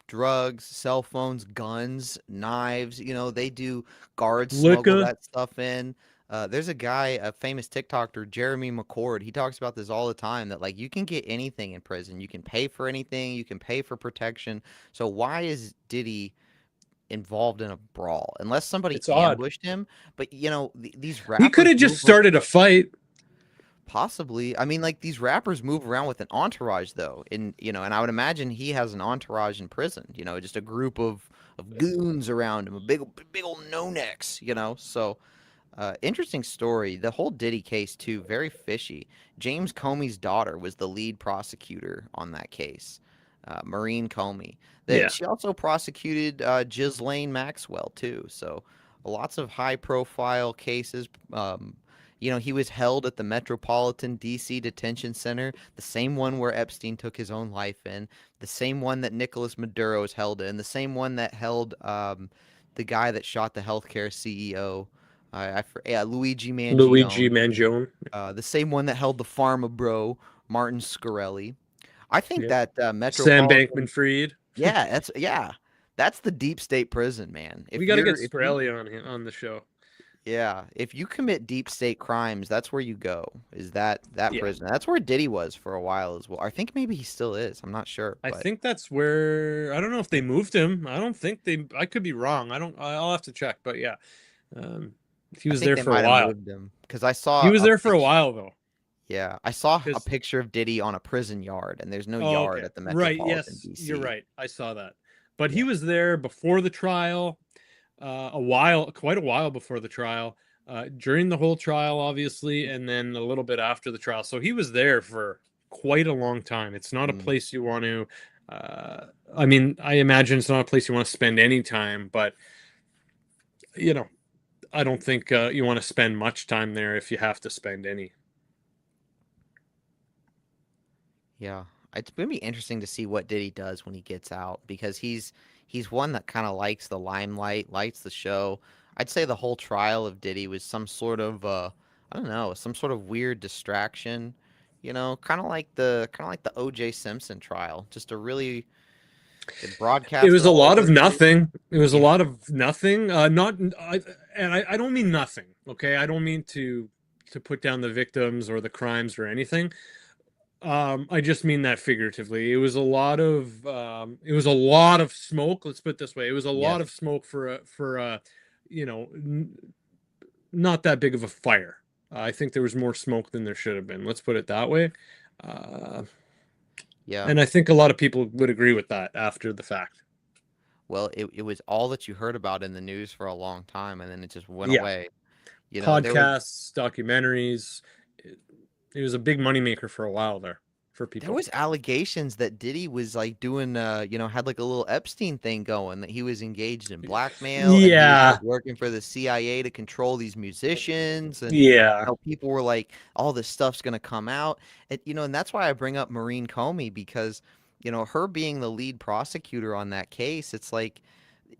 drugs, cell phones, guns, knives. They do guards smuggle Luca, that stuff in. There's a guy, a famous TikToker, Jeremy McCord. He talks about this all the time that like you can get anything in prison. You can pay for anything. You can pay for protection. So why is Diddy involved in a brawl unless somebody it's odd. ambushed him? But these He could rappers have just move started a fight. possibly. I mean, like these rappers move around with an entourage though, and I would imagine he has an entourage in prison. Just a group of goons around him, a big old no necks. So Interesting story. The whole Diddy case too, very fishy. James Comey's daughter was the lead prosecutor on that case. Maureen Comey. Yeah. She also prosecuted Ghislaine Maxwell too. So lots of high-profile cases. He was held at the Metropolitan D.C. Detention Center, the same one where Epstein took his own life in, the same one that Nicolas Maduro is held in, the same one that held the guy that shot the healthcare CEO. Luigi Luigi Mangione, Mangione. the same one that held the pharma bro, Martin Scarelli. I think Yeah. that Sam Metropolitan, Bankman-Fried. that's the deep state prison, man. We got to get Scarelli on the show. If you commit deep state crimes, that's where you go. Is that Yeah. prison? That's where Diddy was for a while as well. I think maybe he still is. I'm not sure, I but think that's where, I don't know if they moved him. I don't think I could be wrong. I'll have to check, but yeah. He I was think there they for a might have while. moved him because He was there for a while though. Yeah, I saw a 'Cause- picture of Diddy on a prison yard, and there's no Oh, yard okay. at the Right. Metropolitan Yes, DC. you're right. I saw that. But he Yeah. was there before the trial, quite a while before the trial, during the whole trial, obviously, and then a little bit after the trial. So he was there for quite a long time. It's not a place you want to, I mean, I imagine it's not a place you want to spend any time, but, I don't think you want to spend much time there if you have to spend any. Yeah, it's gonna be interesting to see what Diddy does when he gets out because he's one that kind of likes the limelight, likes the show. I'd say the whole trial of Diddy was some sort of I don't know, some sort of weird distraction, kind of like the O.J. Simpson trial, just a really It broadcast it was a all lot over of the place. nothing. It was a Yeah. lot of nothing. I don't mean nothing. Okay, I don't mean to put down the victims or the crimes or anything. I just mean that figuratively. It was a lot of smoke. Let's put it this way. It was a lot of Yes. smoke for you know, n- not that big of a fire. I think there was more smoke than there should have been. Let's put it that way. Uh, Yeah. and I think a lot of people would agree with that after the fact. Well, it was all that you heard about in the news for a long time, and then it just went Yeah, away. There was podcasts, documentaries. It was a big moneymaker for a while there for There people. was allegations that Diddy was like doing, had like a little Epstein thing going, that he was engaged in blackmail and he was like Yeah, working for the CIA to control these musicians, and yeah, people were like, all this stuff's gonna come out. And that's why I bring up Maureen Comey because, her being the lead prosecutor on that case, it's like,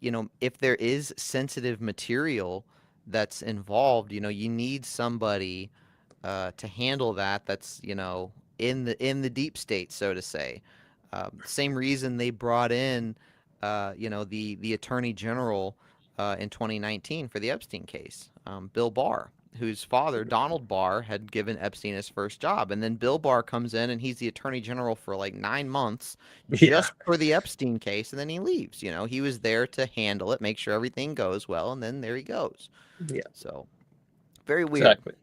if there is sensitive material that's involved, you need somebody to handle that. That's in the deep state, so to say. Same reason they brought in, the attorney general in 2019 for the Epstein case, Bill Barr, whose father Donald Barr had given Epstein his first job, and then Bill Barr comes in and he's the attorney general for like 9 months yeah, just for the Epstein case, and then he leaves. He was there to handle it, make sure everything goes well, and then there he goes. yeah, So very weird. exactly.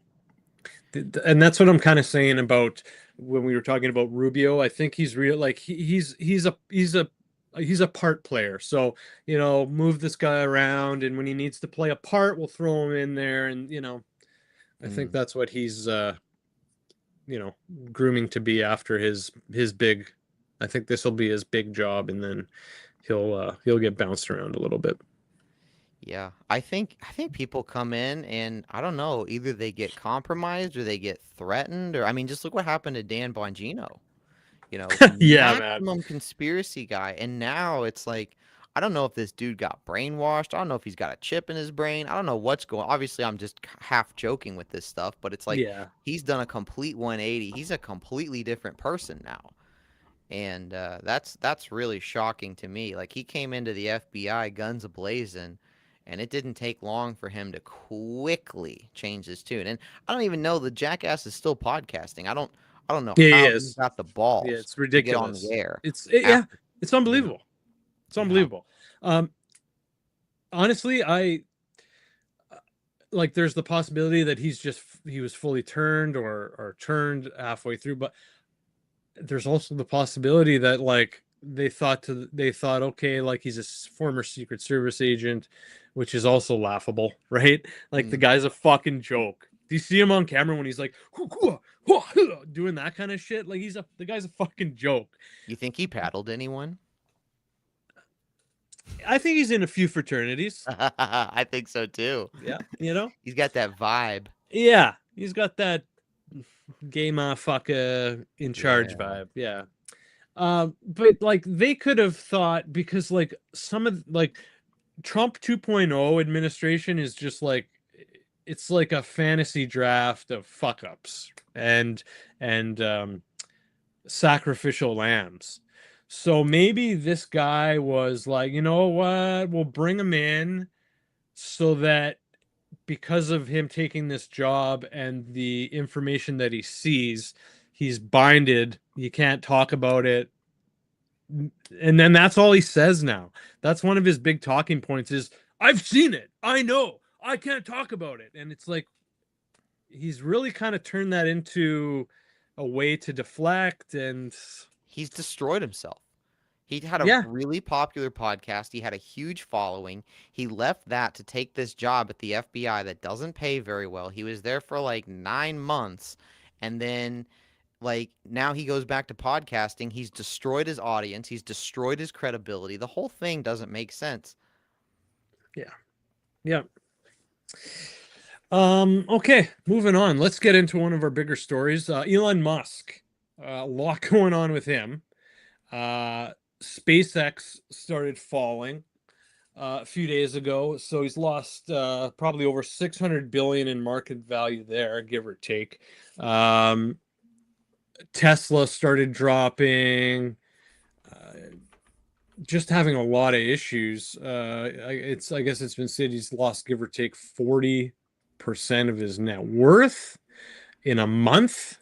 And that's what I'm kind of saying about when we were talking about Rubio. I think he's real, like he's a part player. So, move this guy around, and when he needs to play a part, we'll throw him in there. And, I think that's what he's grooming to be after his big. I think this will be his big job, and then he'll get bounced around a little bit. Yeah, I think people come in and I don't know, either they get compromised or they get threatened, or I mean, just look what happened to Dan Bongino. Yeah, man. Maximum conspiracy guy, and now it's like I don't know if this dude got brainwashed. I don't know if he's got a chip in his brain. I don't know what's going. Obviously, I'm just half joking with this stuff, but it's like Yeah, he's done a complete 180. He's a completely different person now. And that's really shocking to me. Like he came into the FBI guns a-blazing, and it didn't take long for him to quickly change his tune. And I don't even know the jackass is still podcasting. I don't know yeah, he how he is. got the Yeah, balls it's to get on the ridiculous. air Yeah, after, it's you know. unbelievable. It's Yeah. unbelievable. Um, honestly, I like there's the possibility that he was fully turned or turned halfway through, but there's also the possibility that like they thought, okay, like he's a former Secret Service agent, which is also laughable, right? Like the Mm. guy's a fucking joke. Do you see him on camera when he's like doing that kind of shit? Like the guy's a fucking joke. You think he paddled anyone? I think he's in a few fraternities. I think so too. Yeah, you know. He's got that vibe. Yeah, he's got that gay motherfucker in charge Yeah. vibe. Yeah. But like they could have thought, because like some of like Trump 2.0 administration is just like, it's like a fantasy draft of fuck ups and sacrificial lambs. So maybe this guy was like, you know what, we'll bring him in so that because of him taking this job and the information that he sees, he's binded. He can't talk about it. And then that's all he says now. That's one of his big talking points is, I've seen it. I know. I can't talk about it. And it's like he's really kind of turned that into a way to deflect. And He's destroyed himself. He had a yeah, really popular podcast. He had a huge following. He left that to take this job at the FBI that doesn't pay very well. He was there for like 9 months. And then, like, now he goes back to podcasting. He's destroyed his audience. He's destroyed his credibility. The whole thing doesn't make sense. yeah, yeah. Okay, moving on. Let's get into one of our bigger stories. Elon Musk. A lot going on with him. SpaceX started falling a few days ago, so he's lost probably over 600 billion in market value there, give or take. Tesla started dropping. Just having a lot of issues. I guess it's been said he's lost, give or take, 40% of his net worth in a month,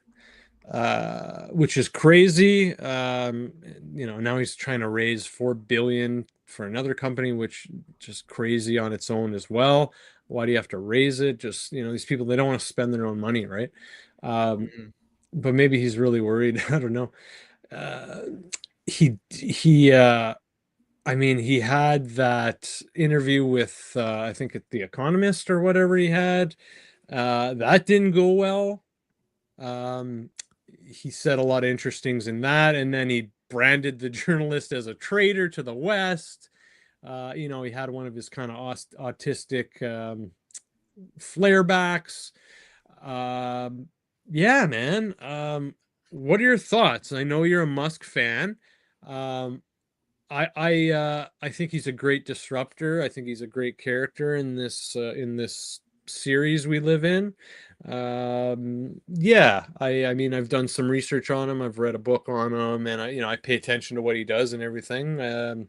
which is crazy. Now he's trying to raise 4 billion for another company, which just crazy on its own as well. Why do you have to raise it? Just, these people, they don't want to spend their own money, right? Um, Mm. but maybe he's really worried. I don't know. Uh, he I mean, he had that interview with I think at The Economist or whatever he had. That didn't go well. Um, he said a lot of interesting things in that, and then he branded the journalist as a traitor to the West. He had one of his kind of autistic flarebacks. Yeah, man. What are your thoughts? I know you're a Musk fan. Um, I think he's a great disruptor. I think he's a great character in this series we live in. Yeah, I mean I've done some research on him. I've read a book on him, and I pay attention to what he does and everything.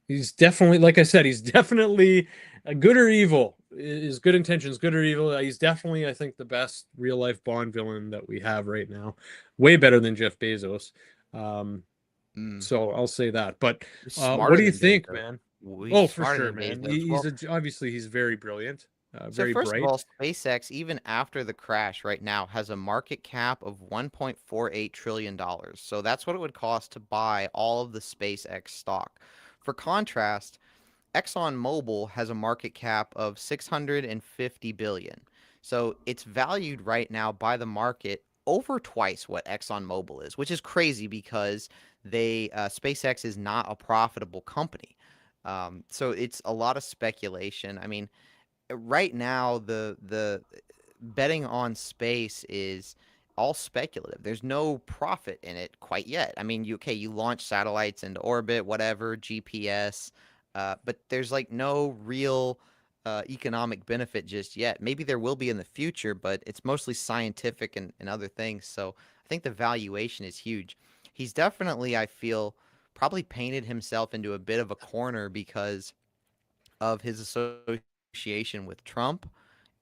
He's definitely, like I said, he's definitely a good or evil. His good intentions, good or evil. He's definitely, I think, the best real life Bond villain that we have right now. Way better than Jeff Bezos. Um, Mm. so I'll say that. But He's what smarter do you than think, Bezos. man? He's Oh, for smarter sure, than man. Bezos. Well, Obviously he's very brilliant, so very first of bright. all, SpaceX, even after the crash right now, has a market cap of $1.48 trillion. So that's what it would cost to buy all of the SpaceX stock. For contrast, ExxonMobil has a market cap of 650 billion. So it's valued right now by the market over twice what ExxonMobil is, which is crazy because SpaceX is not a profitable company. So it's a lot of speculation. I mean, right now the betting on space is all speculative. There's no profit in it quite yet. I mean, you launch satellites into orbit, whatever, GPS, but there's like no real economic benefit just yet. Maybe there will be in the future, but it's mostly scientific and other things. So I think the valuation is huge. He's definitely, I feel, probably painted himself into a bit of a corner because of his association with Trump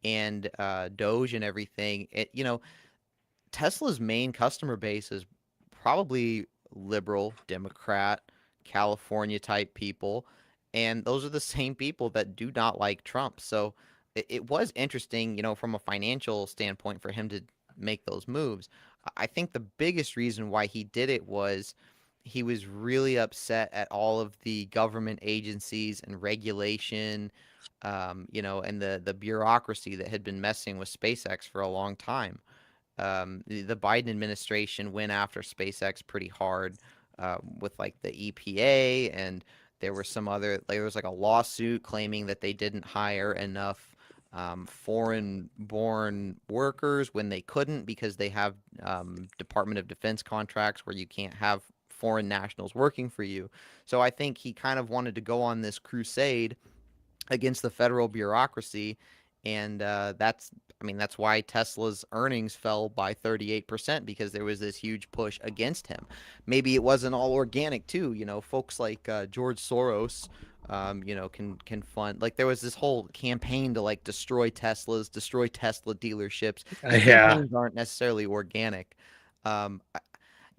and Doge and everything. Tesla's main customer base is probably liberal, Democrat, California type people, and those are the same people that do not like Trump. So it was interesting, from a financial standpoint for him to make those moves. I think the biggest reason why he did it was he was really upset at all of the government agencies and regulation, and the bureaucracy that had been messing with SpaceX for a long time. The Biden administration went after SpaceX pretty hard, with like the EPA, and there were some other, like, there was like a lawsuit claiming that they didn't hire enough foreign-born workers when they couldn't because they have Department of Defense contracts where you can't have foreign nationals working for you. So I think he kind of wanted to go on this crusade against the federal bureaucracy, and that's why Tesla's earnings fell by 38% because there was this huge push against him. Maybe it wasn't all organic too. Folks like George Soros, can fund. Like there was this whole campaign to like destroy Teslas, destroy Tesla dealerships. These Yeah. campaigns aren't necessarily organic. Um,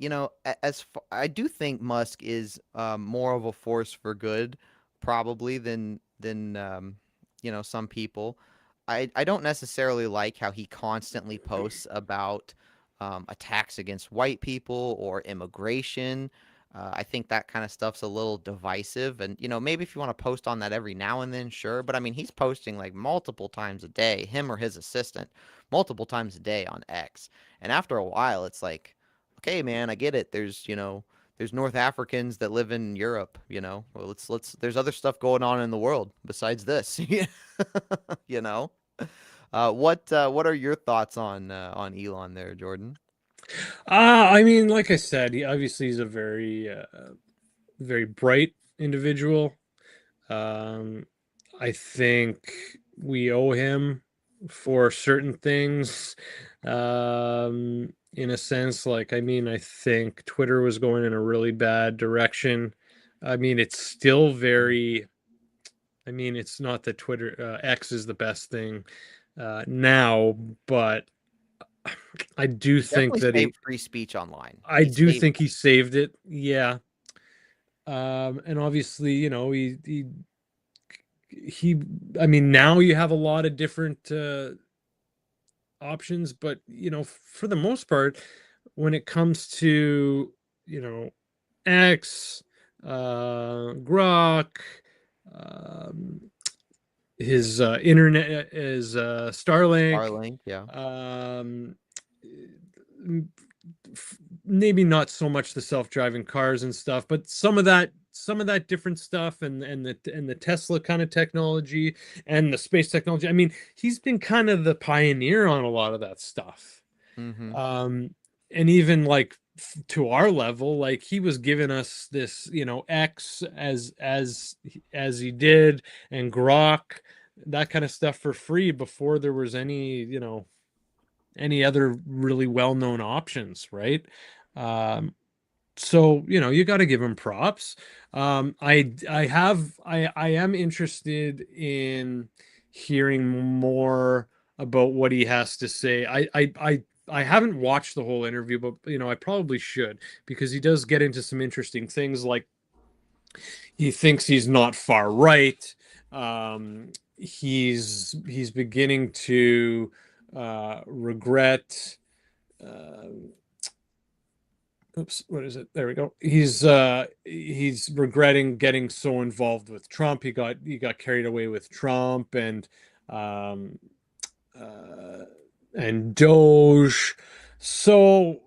I do think Musk is more of a force for good, probably than some people. I don't necessarily like how he constantly posts about attacks against white people or immigration. I think that kind of stuff's a little divisive, and maybe if you want to post on that every now and then, sure. But I mean, he's posting like multiple times a day, him or his assistant, multiple times a day on X, and after a while, it's like, okay, man, I get it. There's North Africans that live in Europe. Well, let's. There's other stuff going on in the world besides this. you know. What are your thoughts on Elon there, Jordan? I mean, like I said, he obviously is a very bright individual. Um, I think we owe him for certain things. In a sense, like, I mean, I think Twitter was going in a really bad direction. I mean, it's still very, I mean, it's not that X is the best thing now, but I do He think definitely that saved free speech online. I He do saved think he saved it. Yeah. And obviously, he, I mean, now you have a lot of different options, but for the most part, when it comes to, you know, X, Grok, um, his internet is Starlink, Starlink, yeah. um, maybe not so much the self-driving cars and stuff, but some of that different stuff, and the Tesla kind of technology and the space technology. I mean, he's been kind of the pioneer on a lot of that stuff. Mm-hmm. um and even like to our level, like he was giving us this, X as he did, and Grok, that kind of stuff for free before there was any other really well-known options, right? So you got to give him props. I am interested in hearing more about what he has to say. I haven't watched the whole interview, but I probably should, because he does get into some interesting things, like he thinks he's not far right. He's beginning to regret. Uh, Oops, what is it? There we go. He's regretting getting so involved with Trump. He got carried away with Trump um uh and Doge. So,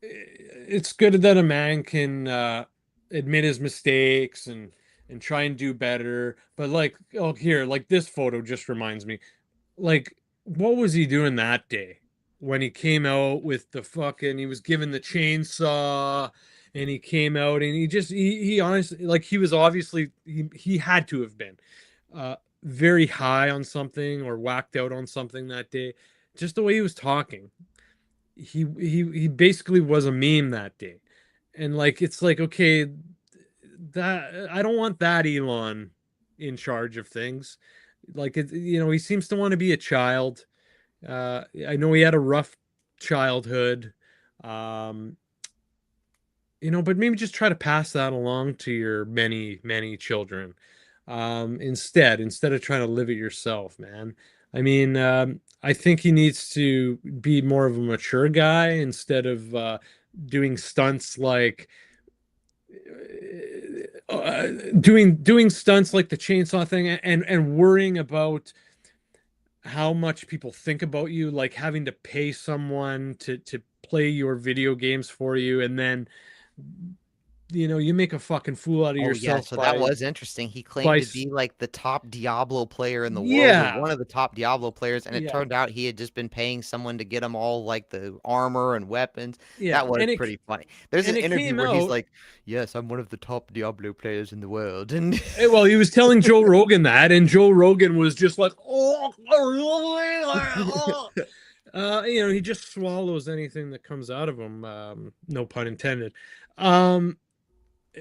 it's good that a man can admit his mistakes and try and do better. But like, oh, here, like this photo just reminds me, like, what was he doing that day when he came out with he was given the chainsaw, and he came out and he honestly, like, he was obviously, he had to have been very high on something or whacked out on something that day. Just the way he was talking, he basically was a meme that day. And like, it's like, okay, that I don't want that Elon in charge of things. Like, he seems to want to be a child. I know he had a rough childhood. Um, but maybe just try to pass that along to your many, many children. Instead of trying to live it yourself, man. I mean, I think he needs to be more of a mature guy instead of doing stunts like doing stunts like the chainsaw thing, and worrying about how much people think about you, like having to pay someone to play your video games for you, and then you make a fucking fool out of Oh yeah, yourself so that by was interesting. He claimed by to be like the top Diablo player in the world, or yeah, one of the top Diablo players, and it yeah, turned out he had just been paying someone to get him all like the armor and weapons. yeah, That was pretty funny. There's an and it interview came where he's out. like, "Yes, I'm one of the top Diablo players in the world," and Well, he was telling Joe Rogan that, and Joe Rogan was just like, he just swallows anything that comes out of him. No pun intended. Um,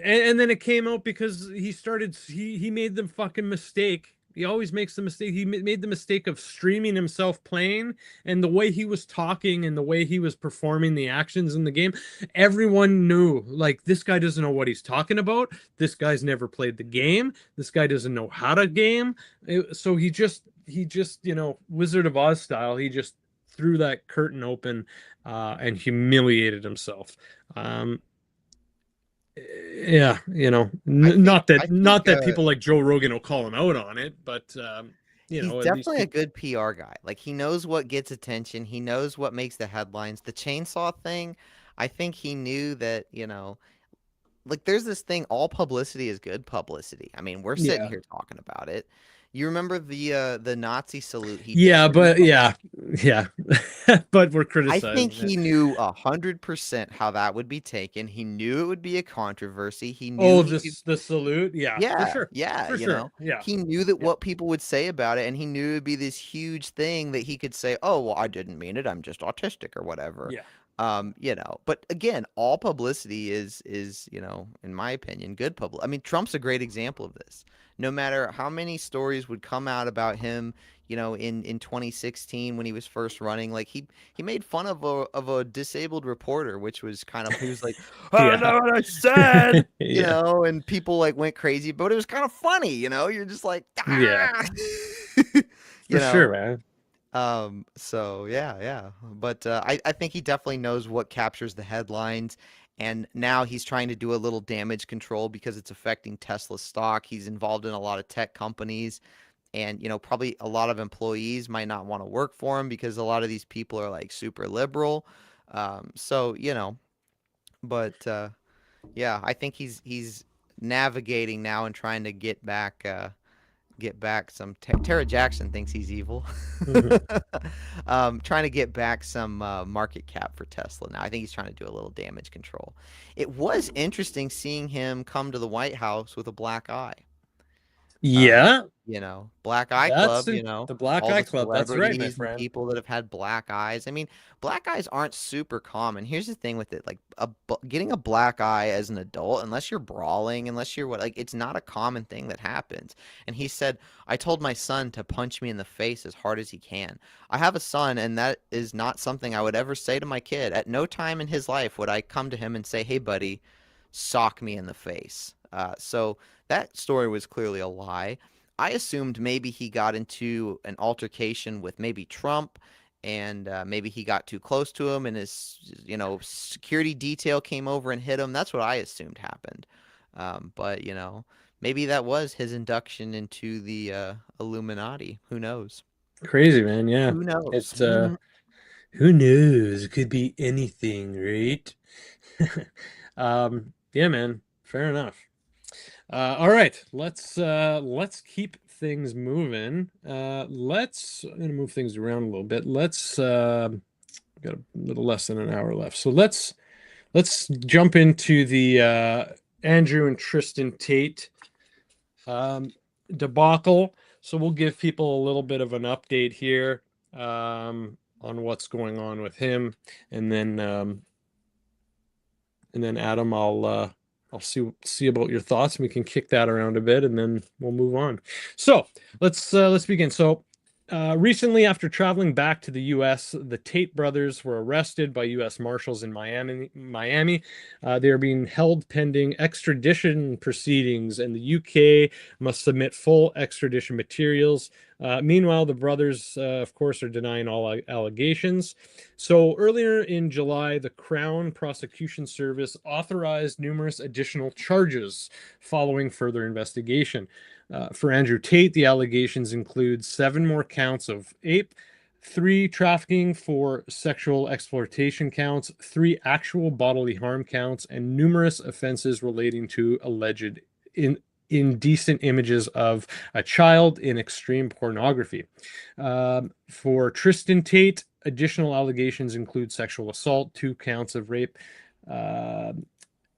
and then it came out because he made the fucking mistake. He always makes the mistake. He made the mistake of streaming himself playing, and the way he was talking and the way he was performing the actions in the game, everyone knew, like, this guy doesn't know what he's talking about. This guy's never played the game. This guy doesn't know how to game. So he just Wizard of Oz style, he just threw that curtain open, and humiliated himself. Um, yeah, not I that think people like Joe Rogan will call him out on it, but he's at least definitely a people. good PR guy. Like he knows what gets attention. He knows what makes the headlines. The chainsaw thing, I think he knew that, like there's this thing, all publicity is good publicity. I mean, we're sitting Yeah, here talking about it. You remember the Nazi salute he did yeah, where he but yeah, yeah, but we're I think criticizing it. he knew 100% how that would be taken. He knew it would be a controversy. He knew Oh, he could. the salute, yeah, for Yeah, sure, yeah, for sure, yeah, he knew that yeah, what people would say about it, and he knew it'd be this huge thing that he could say, "Oh, well, I didn't mean it. I'm just autistic or whatever." yeah. But again, all publicity is, in my opinion, good public. I mean, Trump's a great example of this. No matter how many stories would come out about him, in 2016 when he was first running, like he made fun of a disabled reporter, which was kind of he was like, "I don't Yeah. know what I said," Yeah, and people like went crazy, but it was kind of funny, you're just like, yeah, ah, for you sure, know. man. So yeah, yeah. But I think he definitely knows what captures the headlines. And now he's trying to do a little damage control because it's affecting Tesla stock. He's involved in a lot of tech companies. And, probably a lot of employees might not want to work for him because a lot of these people are like super liberal. So, but yeah, I think he's navigating now and trying to get back some. Tara Jackson thinks he's evil. Mhm. Trying to get back some market cap for Tesla now. I think he's trying to do a little damage control. It was interesting seeing him come to the White House with a black eye. Uh, Yeah, Black Eye that's Club, the Black all Eye the Club. That's right, my celebrities and friend. people that have had black eyes. I mean, black eyes aren't super common. Here's the thing with it, like getting a black eye as an adult, unless you're brawling, unless you're like, it's not a common thing that happens. And he said, I told my son to punch me in the face as hard as he can. I have a son, and that is not something I would ever say to my kid. At no time in his life would I come to him and say, hey, buddy, sock me in the face. So that story was clearly a lie. I assumed maybe he got into an altercation with maybe Trump, and maybe he got too close to him, and his security detail came over and hit him. That's what I assumed happened. But maybe that was his induction into the Illuminati. Who knows? Crazy, man. Yeah, Who knows? it's who knows? It could be anything, right? Yeah, man. Fair enough. All right, let's keep things moving. I'm gonna move things around a little bit. Let's got a little less than an hour left, so let's jump into the Andrew and Tristan Tate um, debacle. So we'll give people a little bit of an update here on what's going on with him, and then Adam, I'll see about your thoughts. We can kick that around a bit, and then we'll move on. So let's begin. So Recently, after traveling back to the U.S., the Tate brothers were arrested by U.S. Marshals in Miami. They are being held pending extradition proceedings, and the U.K. must submit full extradition materials. Meanwhile, the brothers, of course, are denying all allegations. So earlier in July, the Crown Prosecution Service authorized numerous additional charges following further investigation. For Andrew Tate, the allegations include 7 more counts of ape, 3 trafficking for sexual exploitation counts, 3 actual bodily harm counts, and numerous offenses relating to alleged indecent images of a child in extreme pornography. For Tristan Tate, additional allegations include sexual assault, 2 counts of rape, uh,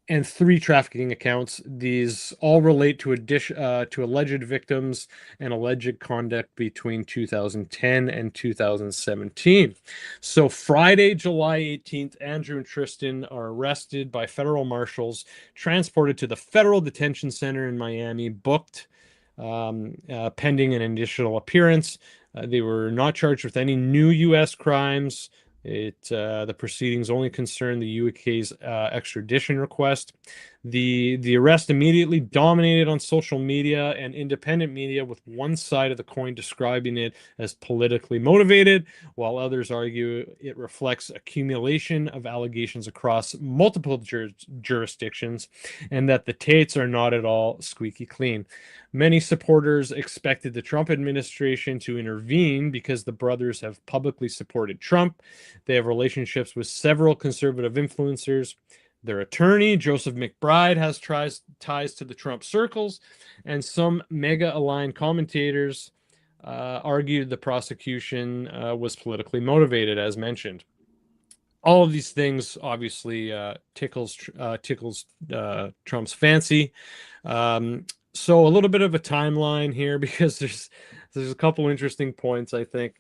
and 3 trafficking accounts. These all relate to alleged victims and alleged conduct between 2010 and 2017. So Friday, July 18th, Andrew and Tristan are arrested by federal marshals, transported to the federal detention center in Miami, booked pending an additional appearance. They were not charged with any new U.S. crimes. The proceedings only concern the UK's extradition request. The arrest immediately dominated on social media and independent media, with one side of the coin describing it as politically motivated, while others argue it reflects accumulation of allegations across multiple jurisdictions, and that the Tates are not at all squeaky clean. Many supporters expected the Trump administration to intervene because the brothers have publicly supported Trump. They have relationships with several conservative influencers. Their attorney, Joseph McBride, has ties to the Trump circles, and some mega-aligned commentators argued the prosecution was politically motivated, as mentioned. All of these things obviously tickles Trump's fancy. So a little bit of a timeline here, because there's a couple interesting points, I think,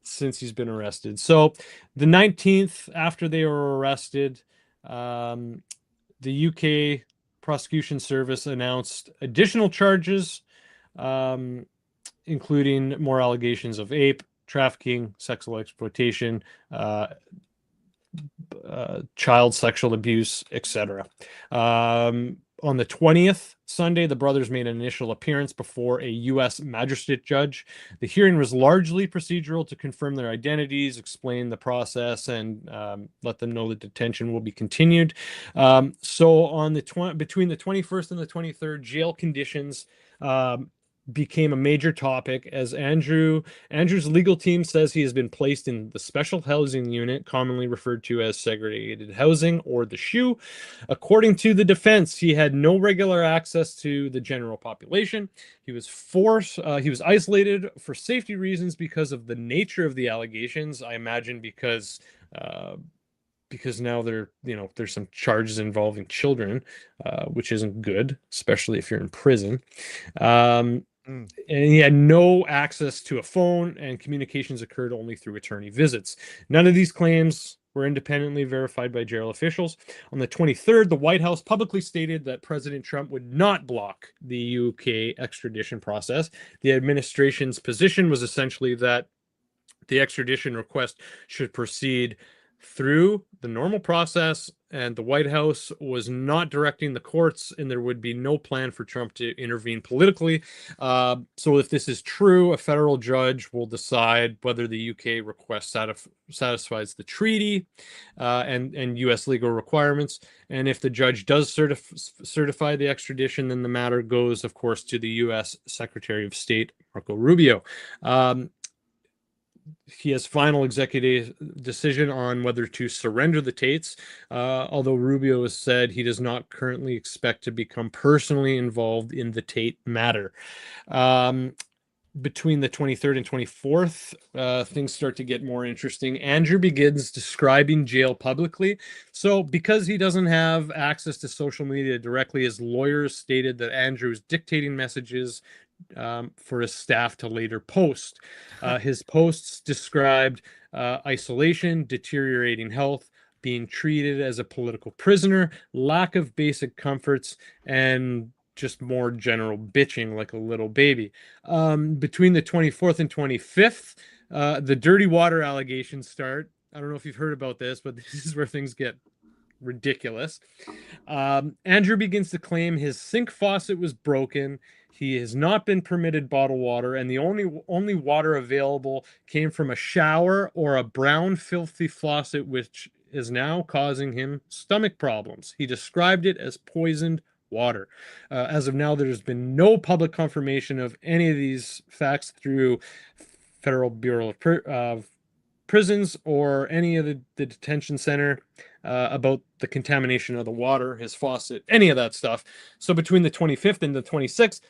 since he's been arrested. So the 19th, after they were arrested, the UK prosecution service announced additional charges, including more allegations of ape, trafficking, sexual exploitation, child sexual abuse, etc. On the 20th, Sunday, the brothers made an initial appearance before a U.S. magistrate judge. The hearing was largely procedural to confirm their identities, explain the process, and let them know that detention will be continued. So on between the 21st and the 23rd, jail conditions became a major topic, as Andrew's legal team says he has been placed in the special housing unit, commonly referred to as segregated housing, or the SHU. According to the defense, he had no regular access to the general population. He was isolated for safety reasons because of the nature of the allegations. I imagine because now there's some charges involving children, which isn't good, especially if you're in prison. And he had no access to a phone, and communications occurred only through attorney visits. None of these claims were independently verified by jail officials. On the 23rd, the White House publicly stated that President Trump would not block the UK extradition process. The administration's position was essentially that the extradition request should proceed through the normal process, and the White House was not directing the courts, and there would be no plan for Trump to intervene politically. So if this is true, a federal judge will decide whether the UK request satisfies the treaty and U.S. legal requirements. And if the judge does certify the extradition, then the matter goes, of course, to the U.S. Secretary of State, Marco Rubio. He has final executive decision on whether to surrender the Tates, although Rubio has said he does not currently expect to become personally involved in the Tate matter. Between the 23rd and 24th, things start to get more interesting. Andrew begins describing jail publicly. So because he doesn't have access to social media directly, his lawyers stated that Andrew is dictating messages for his staff to later post. His posts described isolation, deteriorating health, being treated as a political prisoner, lack of basic comforts, and just more general bitching like a little baby. Between the 24th and 25th, the dirty water allegations start. I don't know if you've heard about this, but this is where things get ridiculous. Andrew begins to claim his sink faucet was broken. He has not been permitted bottled water, and the only water available came from a shower or a brown, filthy faucet, which is now causing him stomach problems. He described it as poisoned water. As of now, there's been no public confirmation of any of these facts through Federal Bureau of Prisons or any of the detention center about the contamination of the water, his faucet, any of that stuff. So between the 25th and the 26th,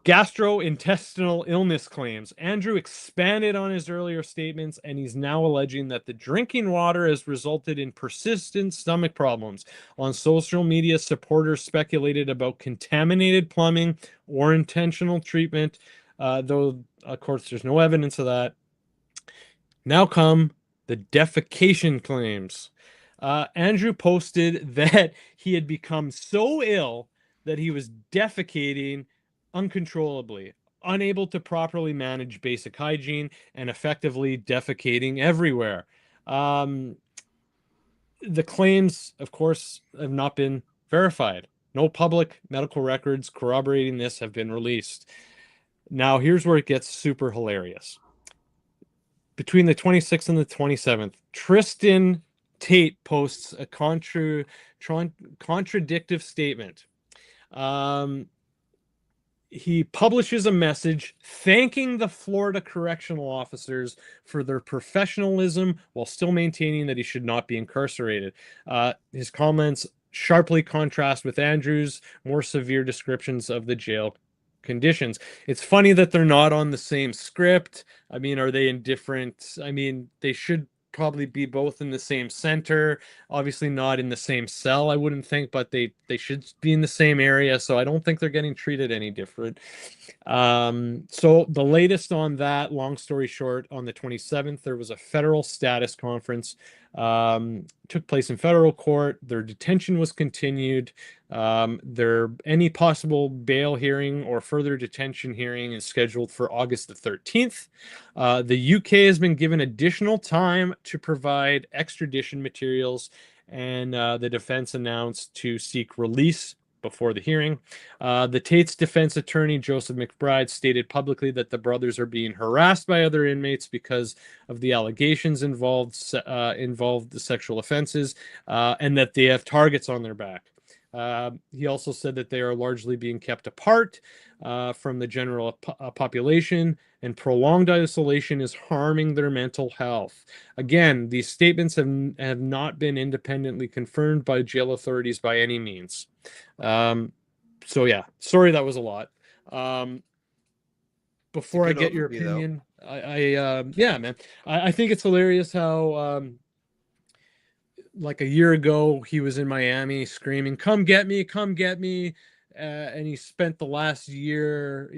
gastrointestinal illness claims. Andrew expanded on his earlier statements, and he's now alleging that the drinking water has resulted in persistent stomach problems. On social media, supporters speculated about contaminated plumbing or intentional treatment, though, of course, there's no evidence of that. Now come the defecation claims. Andrew posted that he had become so ill that he was defecating uncontrollably, unable to properly manage basic hygiene, and effectively defecating everywhere. The claims, of course, have not been verified. No public medical records corroborating this have been released. Now, here's where it gets super hilarious. Between the 26th and the 27th, Tristan Tate posts a contradictive statement. He publishes a message thanking the Florida correctional officers for their professionalism while still maintaining that he should not be incarcerated. His comments sharply contrast with Andrew's more severe descriptions of the jail conditions. It's funny that they're not on the same script. I mean, are they in different? I mean, they should probably be both in the same center, obviously not in the same cell, I wouldn't think, but they should be in the same area, so I don't think they're getting treated any different. So the latest on that, long story short, on the 27th there was a federal status conference, took place in federal court. Their detention was continued. Any possible bail hearing or further detention hearing is scheduled for August the 13th. The UK has been given additional time to provide extradition materials, and the defense announced to seek release before the hearing. The Tates defense attorney, Joseph McBride, stated publicly that the brothers are being harassed by other inmates because of the allegations involved the sexual offenses, and that they have targets on their back. He also said that they are largely being kept apart from the general population, and prolonged isolation is harming their mental health. Again, these statements have not been independently confirmed by jail authorities by any means. So yeah, sorry that was a lot. Before I get your opinion, yeah, man, I think it's hilarious how like a year ago he was in Miami screaming, come get me, and he spent the last year,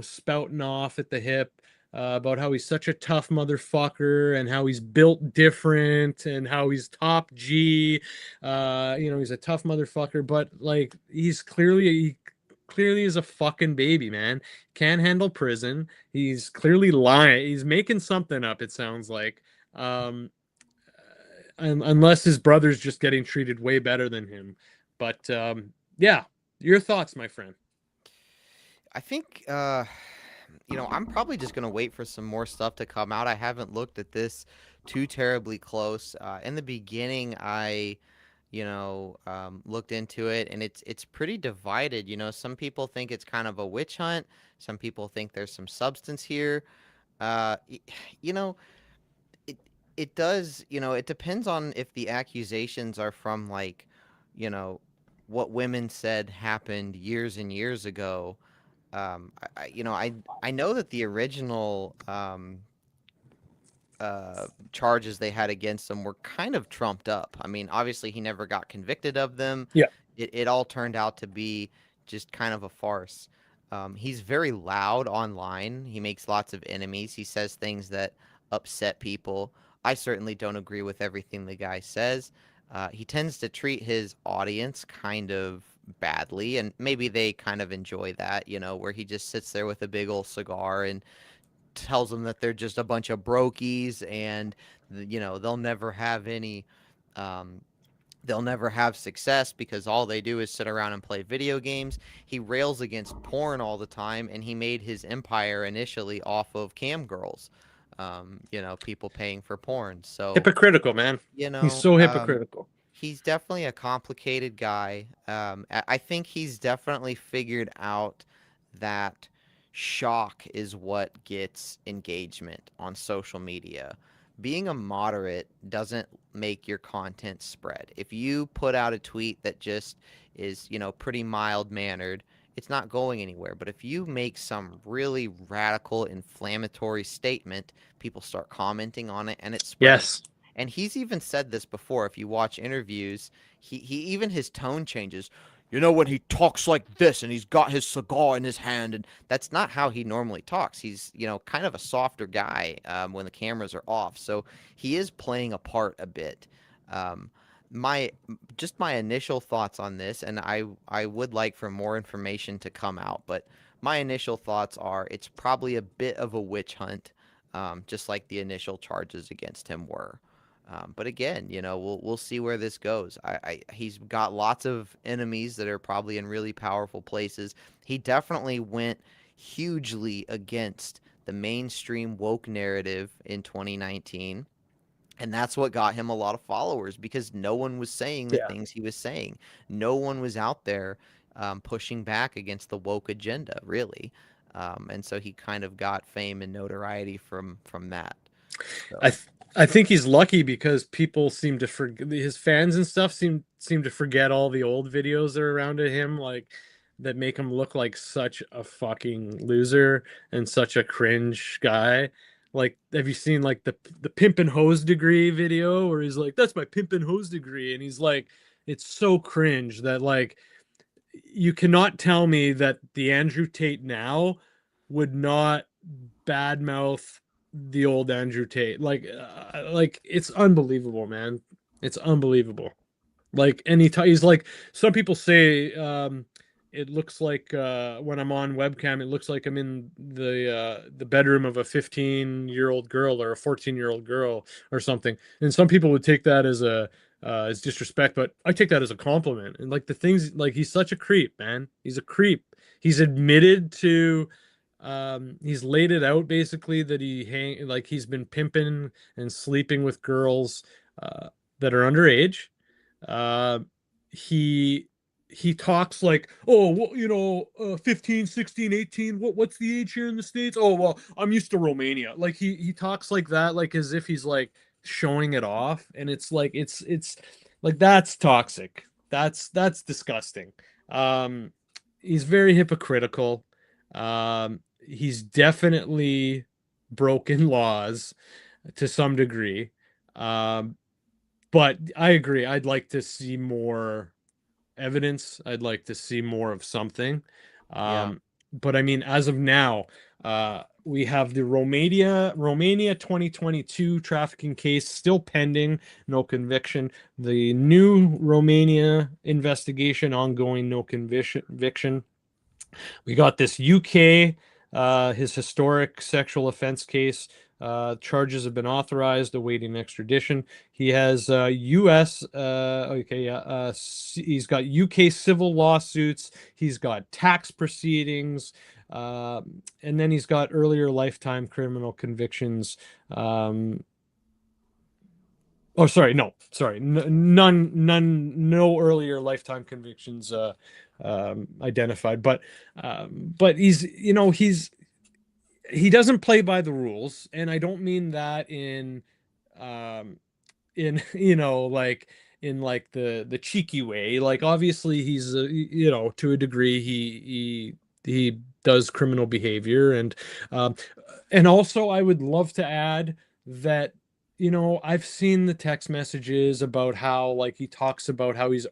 spouting off at the hip about how he's such a tough motherfucker and how he's built different and how he's top G. He's a tough motherfucker, but like he clearly is a fucking baby, man. Can't handle prison. He's clearly lying. He's making something up, it sounds like. Unless his brother's just getting treated way better than him. But yeah, your thoughts, my friend. I think I'm probably just gonna wait for some more stuff to come out. I haven't looked at this too terribly close. In the beginning, I looked into it, and it's pretty divided. Some people think it's kind of a witch hunt. Some people think there's some substance here. Uh, y- you know, it does. It depends on if the accusations are from like, you know, what women said happened years and years ago. I know that the original charges they had against him were kind of trumped up. I mean, obviously he never got convicted of them. Yeah. It all turned out to be just kind of a farce. He's very loud online. He makes lots of enemies. He says things that upset people. I certainly don't agree with everything the guy says. He tends to treat his audience kind of badly, and maybe they kind of enjoy that, where he just sits there with a big old cigar and tells them that they're just a bunch of brokies and they'll never have any um, they'll never have success because all they do is sit around and play video games. He rails against porn all the time, and he made his empire initially off of cam girls, people paying for porn. So, Hypocritical, man. you He's know, so um, hypocritical. he's definitely a complicated guy. I think he's definitely figured out that shock is what gets engagement on social media. Being a moderate doesn't make your content spread. If you put out a tweet that just is, pretty mild mannered, it's not going anywhere. But if you make some really radical, inflammatory statement, people start commenting on it and it spreads. Yes. And he's even said this before. If you watch interviews, he even his tone changes. When he talks like this and he's got his cigar in his hand, and that's not how he normally talks. He's, kind of a softer guy when the cameras are off. So he is playing a part a bit. Um, my my initial thoughts on this, and I would like for more information to come out, but my initial thoughts are it's probably a bit of a witch hunt, just like the initial charges against him were. But again, we'll see where this goes. He's got lots of enemies that are probably in really powerful places. He definitely went hugely against the mainstream woke narrative in 2019. And that's what got him a lot of followers because no one was saying the Yeah. things he was saying. No one was out there pushing back against the woke agenda, really. And so he kind of got fame and notoriety from that. I So th- I think he's lucky because people seem to forget, his fans and stuff seem to forget all the old videos that are around to him, like that make him look like such a fucking loser and such a cringe guy. Like, have you seen like the pimp and hose degree video where he's like, "That's my pimp and hose degree," and he's like, it's so cringe that like you cannot tell me that the Andrew Tate now would not badmouth the old Andrew Tate. Like it's unbelievable, man. It's unbelievable. Like anytime he's like, some people say, it looks like when I'm on webcam, it looks like I'm in the bedroom of a 15-year-old girl or a 14-year-old girl or something. And some people would take that as disrespect, but I take that as a compliment. And like the things, like he's such a creep, man. He's a creep. He's admitted to he's laid it out basically that he's been pimping and sleeping with girls that are underage. uh, he he talks like, oh, well, 15, 16, 18, what's the age here in the States? Oh, well, I'm used to Romania. Like he talks like that, like as if he's like showing it off, and it's like it's like that's toxic. That's disgusting. um he's very hypocritical. He's definitely broken laws to some degree. um but I agree. I'd like to see more evidence. I'd like to see more of something. yeah. But I mean, as of now, we have the Romania 2022 trafficking case still pending, no conviction. The new Romania investigation ongoing, no conviction. We got this UK, his historic sexual offense case. Charges have been authorized, awaiting extradition. He has U.S. Okay, yeah. He's got UK civil lawsuits. He's got tax proceedings, and then he's got earlier lifetime criminal convictions. Oh, sorry, no, sorry, none, no earlier lifetime convictions identified. But he doesn't play by the rules, and I don't mean that um, in like in like the cheeky way. Like obviously he's to a degree he does criminal behavior, um, and also I would love to add that I've seen the text messages about how like he talks about how he's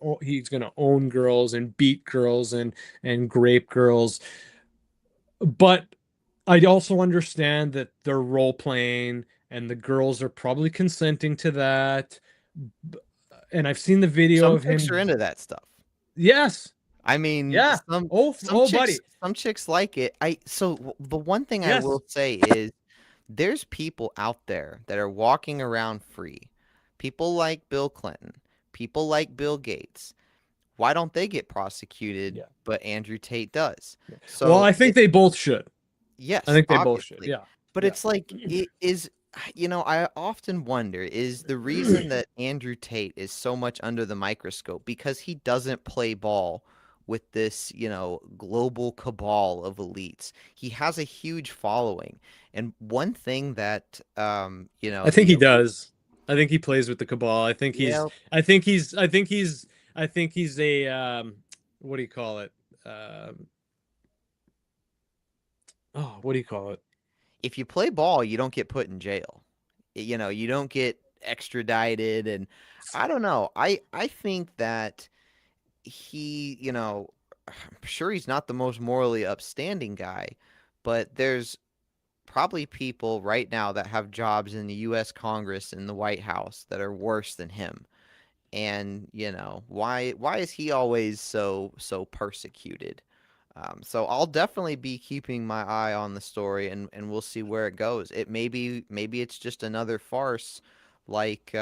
going to own girls and beat girls and grape girls, but I also understand that they're role playing and the girls are probably consenting to that. And I've seen the video Some of chicks are him. into that stuff. Yes. I mean, Yeah. some Oh, some oh, chicks buddy. some chicks like it. The one thing I Yes. will say is there's people out there that are walking around free. People like Bill Clinton, people like Bill Gates. Why don't they get prosecuted, Yeah. but Andrew Tate does? Well, So I think they both should. I yes, think they both should. obviously. Yeah. But Yeah. it's like it is I often wonder is the reason that Andrew Tate is so much under the microscope because he doesn't play ball with this, global cabal of elites. He has a huge following. And one thing that I think he does. I think he plays with the cabal. I think he's. yeah, I think he's. I think he's. I think he's a. What do you call it? Oh, what do you call it? if you play ball, you don't get put in jail. You don't get extradited and I don't know. I think that he, I'm sure he's not the most morally upstanding guy, but there's probably people right now that have jobs in the US Congress and the White House that are worse than him. And, why is he always so persecuted? So I'll definitely be keeping my eye on the story and we'll see where it goes. Maybe it's just another farce like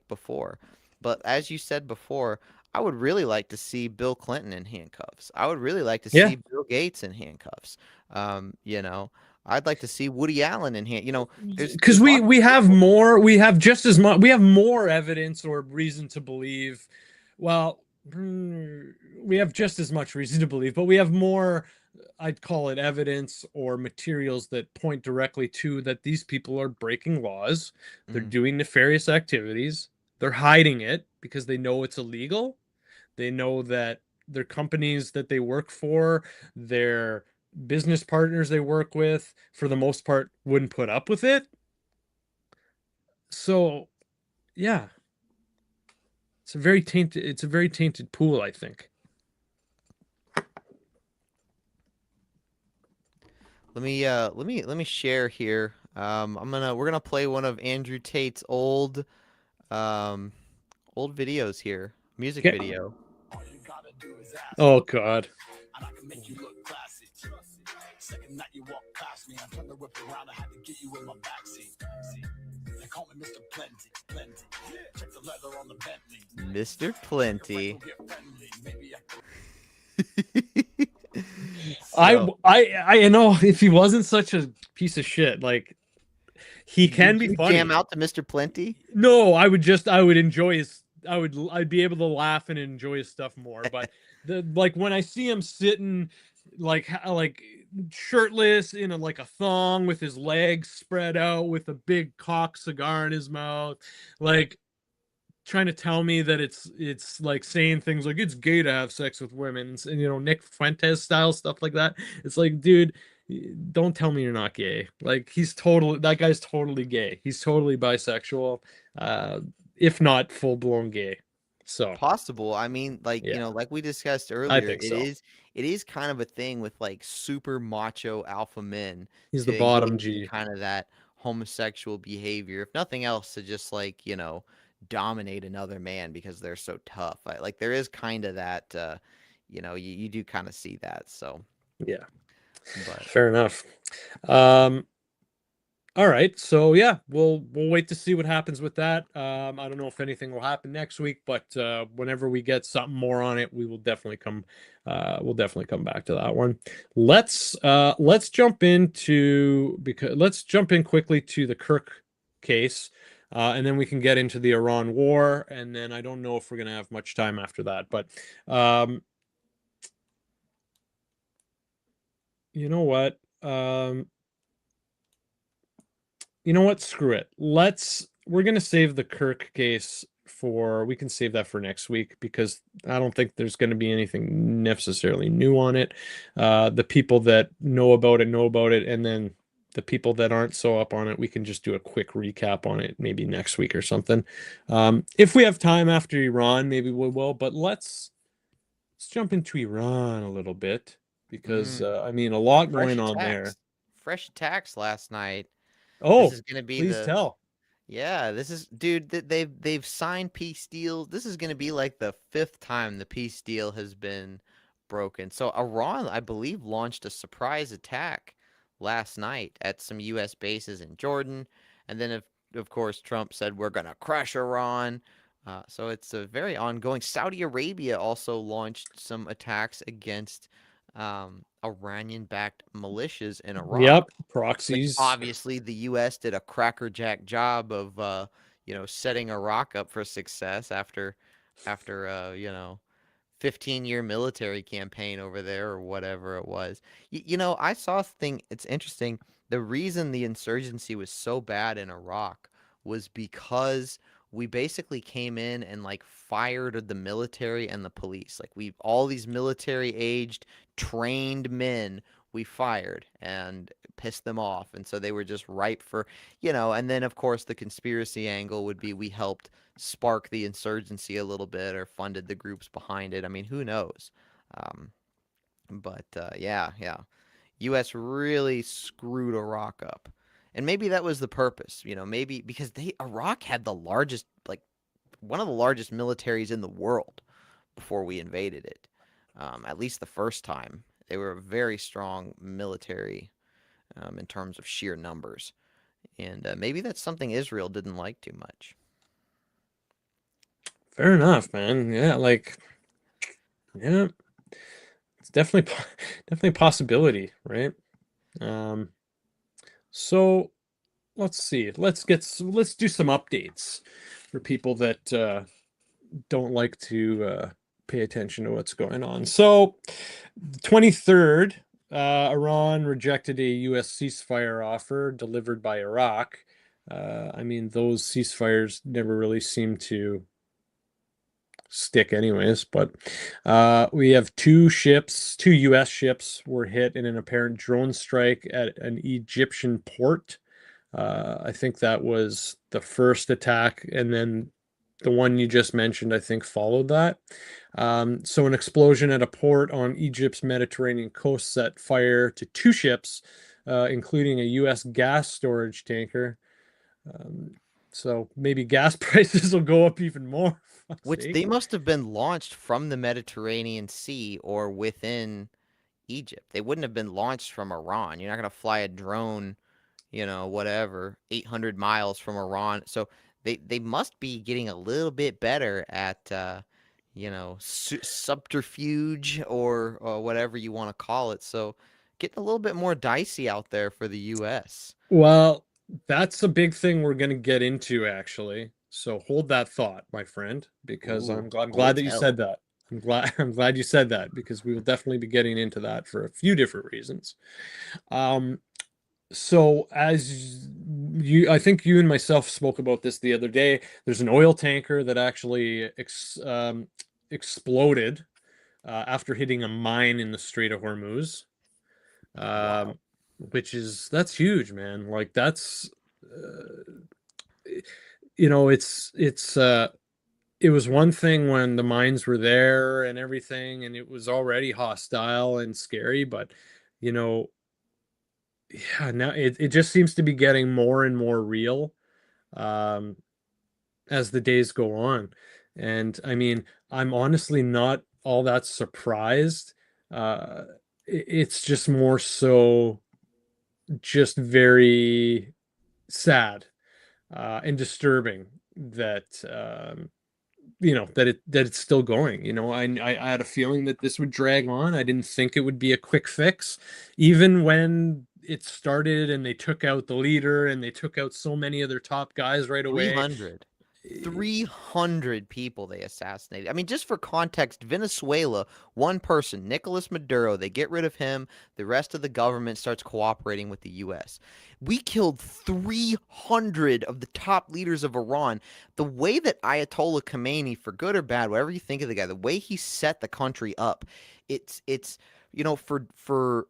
before. But as you said before, I would really like to see Bill Clinton in handcuffs. I would really like to Yeah, see Bill Gates in handcuffs. I'd like to see Woody Allen in hand. because There's lots we of have people. more. We have just as much. We have more evidence or reason to believe. Well, we have just as much reason to believe, but we have more. I'd call it evidence or materials that point directly to that these people are breaking laws. They're Mm. doing nefarious activities. They're hiding it because they know it's illegal. They know that their companies that they work for, their business partners they work with, for the most part, wouldn't put up with it. So, yeah, it's a very tainted pool, I think. Let me share here. We're gonna play one of Andrew Tate's um old videos here. Music Okay. video. Oh God. Mr. Plenty. I So, I know if he wasn't such a piece of shit, like he can would be you jam funny. out to Mr. Plenty? No, I would enjoy his I'd be able to laugh and enjoy his stuff more. But the like when I see him sitting like shirtless in like a thong with his legs spread out with a big cock cigar in his mouth, like trying to tell me that it's like saying things like it's gay to have sex with women and Nick Fuentes style stuff like that. It's like, dude, don't tell me you're not gay. Like that guy's totally gay. He's totally bisexual, uh if not full blown gay. So Possible. I mean, yeah, like we discussed I earlier, think so. it is kind of a thing with like super macho alpha men He's the to engage bottom in G. kind of that homosexual behavior, if nothing else, to just like, dominate another man because they're so tough. Like there is kind of that you do kind of see that. So, Yeah, but fair enough. um All right, so yeah, we'll wait to see what happens with that. I don't know if anything will happen next week, but whenever we get something more on it, we will definitely come. We'll definitely come back to that one. Let's jump into because let's jump in quickly to the Kirk case, and then we can get into the Iran war, and then I don't know if we're gonna have much time after that, but um, you know what? You know what? Screw it. We're gonna save the Kirk case for we can save that for next week because I don't think there's gonna be anything necessarily new on it. The people that know about it, and then the people that aren't so up on it, we can just do a quick recap on it maybe next week or something. If we have time after Iran, maybe we will, but let's jump into Iran a little bit because mm, I mean a lot fresh going on there. attacks. Fresh attacks last night. This Oh, is gonna be please the tell. Yeah, this is dude. They've signed peace deals. This is going to be like the fifth time the peace deal has been broken. So Iran, I believe, launched a surprise attack last night at some U.S. bases in Jordan, and then of course Trump said we're gonna crush Iran. So it's a very ongoing. Saudi Arabia also launched some attacks against Iranian-backed militias in Iraq, Yep, which proxies. obviously the U.S. did a crackerjack job of, setting Iraq up for success after 15-year military campaign over there or whatever it was. I saw a thing. It's interesting. The reason the insurgency was so bad in Iraq was because we basically came in and like fired the military and the police. Like we all these military aged trained men we fired and pissed them off. And so they were just ripe for, and then of course the conspiracy angle would be we helped spark the insurgency a little bit or funded the groups behind it. I mean, who knows? Um, but yeah, yeah. U.S. really screwed Iraq up. And maybe that was the purpose, maybe because Iraq had the largest, like one of the largest militaries in the world before we invaded it. At least the first time. They were a very strong military in terms of sheer numbers. And maybe that's something Israel didn't like too much. Fair enough, man. Yeah, like, yeah, it's definitely a possibility, right? Um, so let's see. Let's do some updates for people that don't like to pay attention to what's going on. So, 23rd, Iran rejected a U.S. ceasefire offer delivered by Iraq. I mean, those ceasefires never really seem to stick anyways, but we have two U.S. ships were hit in an apparent drone strike at an Egyptian port. I think that was the first attack, and then the one you just mentioned, I think, followed that. So an explosion at a port on Egypt's Mediterranean coast set fire to two ships, including a U.S. gas storage tanker. Um, so maybe gas prices will go up even more. For fuck's Which sake. they must have been launched from the Mediterranean Sea or within Egypt. They wouldn't have been launched from Iran. You're not going to fly a drone, whatever, 800 miles from Iran. So they must be getting a little bit better at, subterfuge or whatever you want to call it. So getting a little bit more dicey out there for the U.S. Well, that's a big thing we're going to get into, actually. So hold that thought, my friend, because Ooh, I'm oh, glad that you tell. said that. I'm glad you said that because we will definitely be getting into that for a few different reasons. Um, so as I think you and myself spoke about this the other day. There's an oil tanker that actually exploded after hitting a mine in the Strait of Hormuz. Wow. Um, that's huge, man. Like that's it's it was one thing when the mines were there and everything and it was already hostile and scary, but you know, yeah, now it just seems to be getting more and more real um as the days go on. And I mean, I'm honestly not all that surprised. Uh it's just more so just very sad and disturbing that that it's still going. I had a feeling that this would drag on. I didn't think it would be a quick fix, even when it started and they took out the leader and they took out so many of their top guys right away. 300. 300 people they assassinated. I mean, just for context, Venezuela, one person, Nicolas Maduro, they get rid of him. The rest of the government starts cooperating with the U.S. We killed 300 of the top leaders of Iran. The way that Ayatollah Khomeini, for good or bad, whatever you think of the guy, the way he set the country up, it's for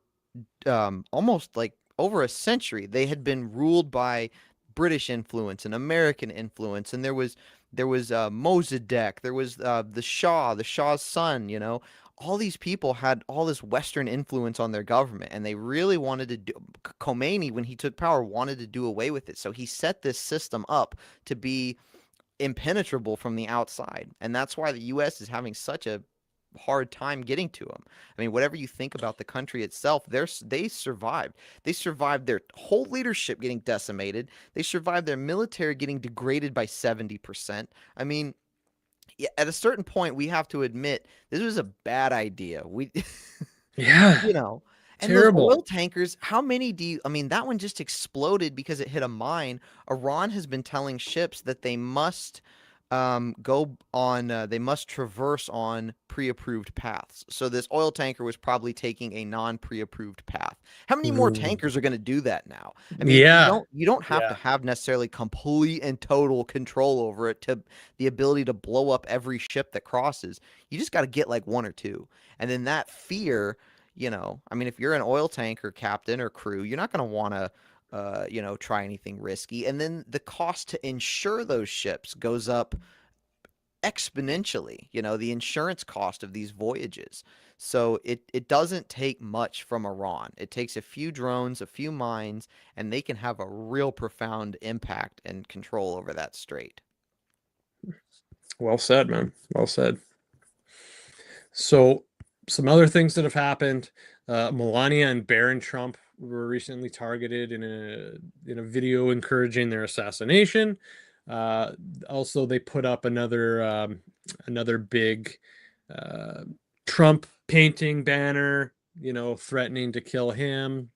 almost like over a century, they had been ruled by British influence and American influence, and there was Mossadegh, there was the Shah's son. All these people had all this Western influence on their government, and they really wanted to do. Khomeini, when he took power, wanted to do away with it, so he set this system up to be impenetrable from the outside, and that's why the U.S. is having such a hard time getting to them. I mean, whatever you think about the country itself, they survived. They survived their whole leadership getting decimated. They survived their military getting degraded by 70%. I mean, yeah, at a certain point, we have to admit this was a bad idea. We, Yeah, you know, and those oil terrible. tankers, how many do you, I mean, that one just exploded because it hit a mine. Iran has been telling ships that they must go on, they must traverse on pre-approved paths. So this oil tanker was probably taking a non-pre-approved path. How many more Ooh. tankers are going to do that now? I mean, Yeah, you don't have to yeah. have necessarily complete and total control over it to the ability to blow up every ship that crosses. You just got to get like one or two. And then that fear, I mean, if you're an oil tanker captain or crew, you're not going to want to, try anything risky. And then the cost to insure those ships goes up exponentially, the insurance cost of these voyages. So it doesn't take much from Iran. It takes a few drones, a few mines, and they can have a real profound impact and control over that strait. Well said, man. Well said. So, some other things that have happened. Melania and Barron Trump were recently targeted in a video encouraging their assassination. Uh, Also, they put up another big uh, Trump painting banner, threatening to kill him.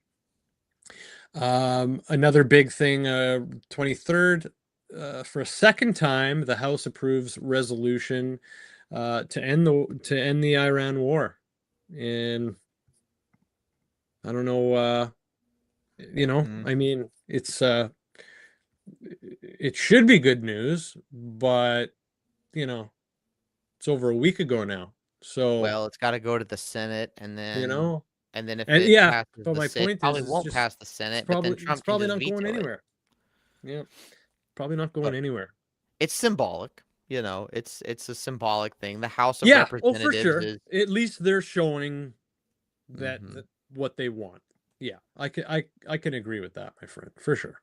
Another big thing, 23rd, for a second time, the House approves resolution to end the Iran war. And I don't know, Hmm. I mean, it should be good news, but you know, it's over a week ago now. So, Well, it's got to go to the Senate, you know, and then if and it yeah, passes but the my Senate, point probably is won't just pass the Senate, but then it's Trump can probably just not going veto it. anywhere. Yeah, probably not going But anywhere. it's symbolic, it's a symbolic thing. The House of Yeah, oh for Representatives sure. is At least they're showing hmm that what they want. Yeah, I can agree with that, my friend, for sure.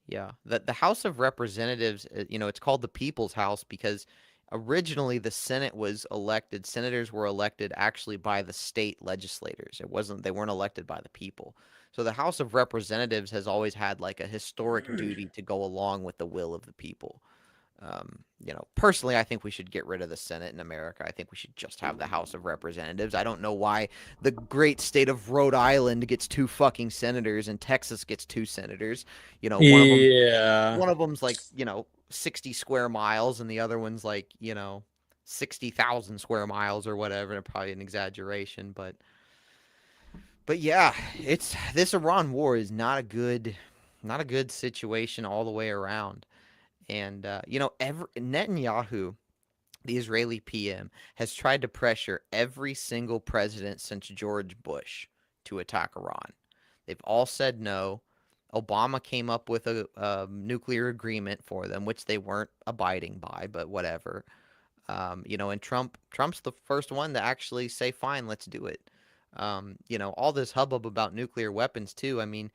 yeah. The House of Representatives, it's called the People's House because originally the Senate was elected, senators were elected actually by the state legislators. They weren't elected by the people. So the House of Representatives has always had like a historic duty to go along with the will of the people. Personally, I think we should get rid of the Senate in America. I think we should just have the House of Representatives. I don't know why the great state of Rhode Island gets two fucking senators and Texas gets two senators. You know, one of them, Yeah. one of them's like, 60 square miles and the other one's like, 60,000 square miles or whatever. Probably an exaggeration, but yeah, it's this Iran war is not a good situation all the way around. And Netanyahu, the Israeli PM, has tried to pressure every single president since George Bush to attack Iran. They've all said no. Obama came up with a nuclear agreement for them, which they weren't abiding by, but whatever. And Trump's the first one to actually say, "Fine, let's do it." All this hubbub about nuclear weapons too. I mean,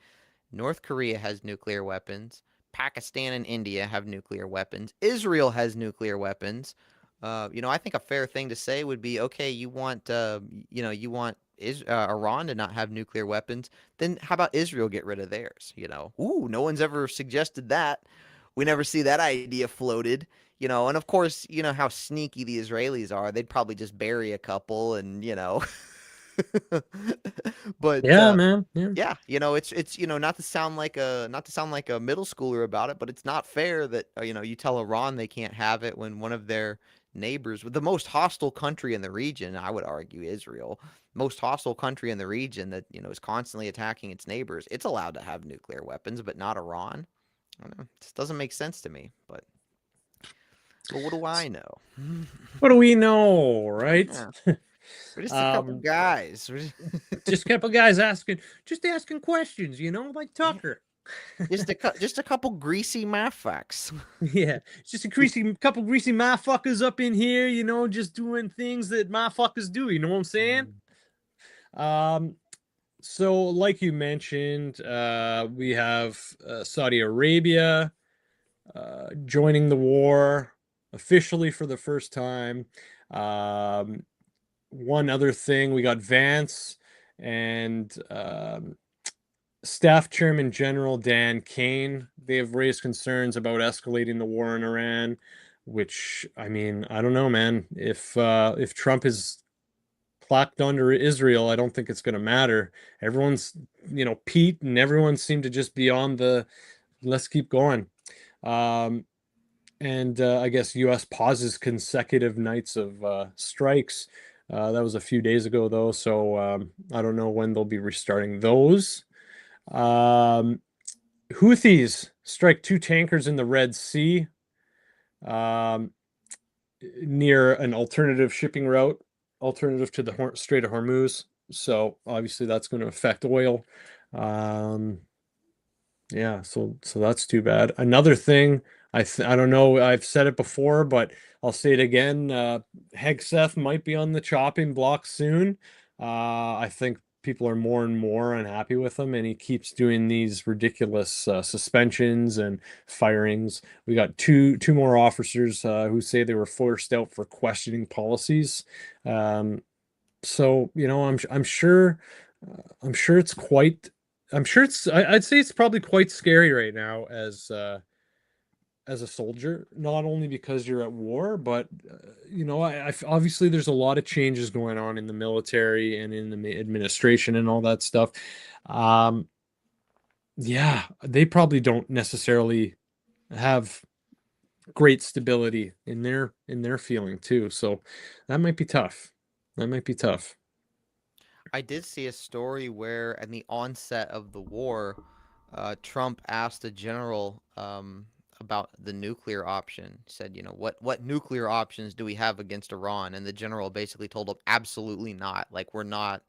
North Korea has nuclear weapons. Pakistan and India have nuclear weapons. Israel has nuclear weapons. I think a fair thing to say would be, okay, Iran to not have nuclear weapons. Then how about Israel get rid of theirs? Ooh, no one's ever suggested that. We never see that idea floated. And of course, you know how sneaky the Israelis are. They'd probably just bury a couple and, but Yeah, man. Yeah. yeah, it's not to sound like a middle schooler about it, but it's not fair that you tell Iran they can't have it when one of their neighbors, the most hostile country in the region, I would argue Israel, most hostile country in the region that is constantly attacking its neighbors, it's allowed to have nuclear weapons, but not Iran. I don't know. It just doesn't make sense to me. But what do I know? What do we know, right? Yeah, we're just a couple Um, guys. just a couple guys just asking questions, like Yeah, Tucker. just a couple greasy mathfucks. Yeah, it's just couple greasy motherfuckers up in here, just doing things that motherfuckers do. You know what I'm saying? Um, so like you mentioned, we have Saudi Arabia joining the war officially for the first time. Um, one other thing, we got Vance and Staff Chairman General Dan Kane. They have raised concerns about escalating the war in Iran, which, I mean, I don't know, man. If Trump is plaqued under Israel, I don't think it's going to matter. Everyone's, Pete and everyone seemed to just be on the let's keep going. Um, and I guess U.S. pauses consecutive nights of strikes. That was a few days ago, though, so I don't know when they'll be restarting those. Um, Houthis strike two tankers in the Red Sea um, near an alternative shipping route, alternative to the Strait of Hormuz. So obviously that's going to affect oil. Um, yeah, so that's too bad. Another thing, I don't know, I've said it before, but I'll say it again. Hegseth might be on the chopping block soon. I think people are more and more unhappy with him, and he keeps doing these ridiculous suspensions and firings. We got two more officers who say they were forced out for questioning policies. Um, so I'm sure it's quite. I'm sure I'd say it's probably quite scary right now as a soldier, not only because you're at war, but obviously there's a lot of changes going on in the military and in the administration and all that stuff. Um, yeah, they probably don't necessarily have great stability in their feeling too. So that might be tough. That might be tough. I did see a story where, at the onset of the war, Trump asked a general about the nuclear option. Said, what nuclear options do we have against Iran? And the general basically told him, absolutely not. Like, we're not,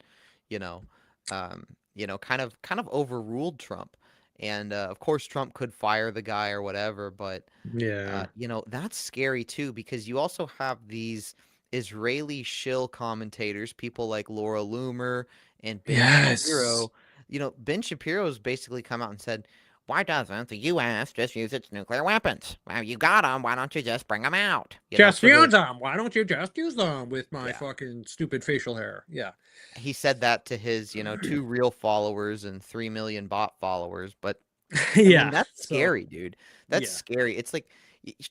you know, kind of overruled Trump. And of course, Trump could fire the guy or whatever, but Yeah. that's scary too, because you also have these Israeli shill commentators, people like Laura Loomer and Ben Yes. Shapiro. Ben Shapiro's basically come out and said, why doesn't the U.S. just use its nuclear weapons? Well, you got them. Why don't you just bring them out? Just For the use them. Why don't you just use them with my Yeah. fucking stupid facial hair? Yeah. He said that to his, two real followers and 3 million bot followers. But I mean, Yeah. that's So, scary, dude. That's yeah. scary. It's like,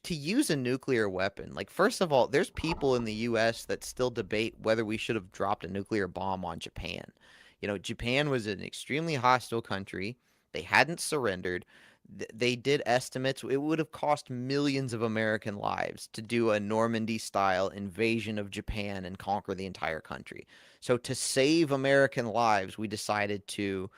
to use a nuclear weapon. Like, first of all, there's people in the US that still debate whether we should have dropped a nuclear bomb on Japan. Japan was an extremely hostile country. They hadn't surrendered. They did estimates. It would have cost millions of American lives to do a Normandy style invasion of Japan and conquer the entire country. So, to save American lives, we decided to,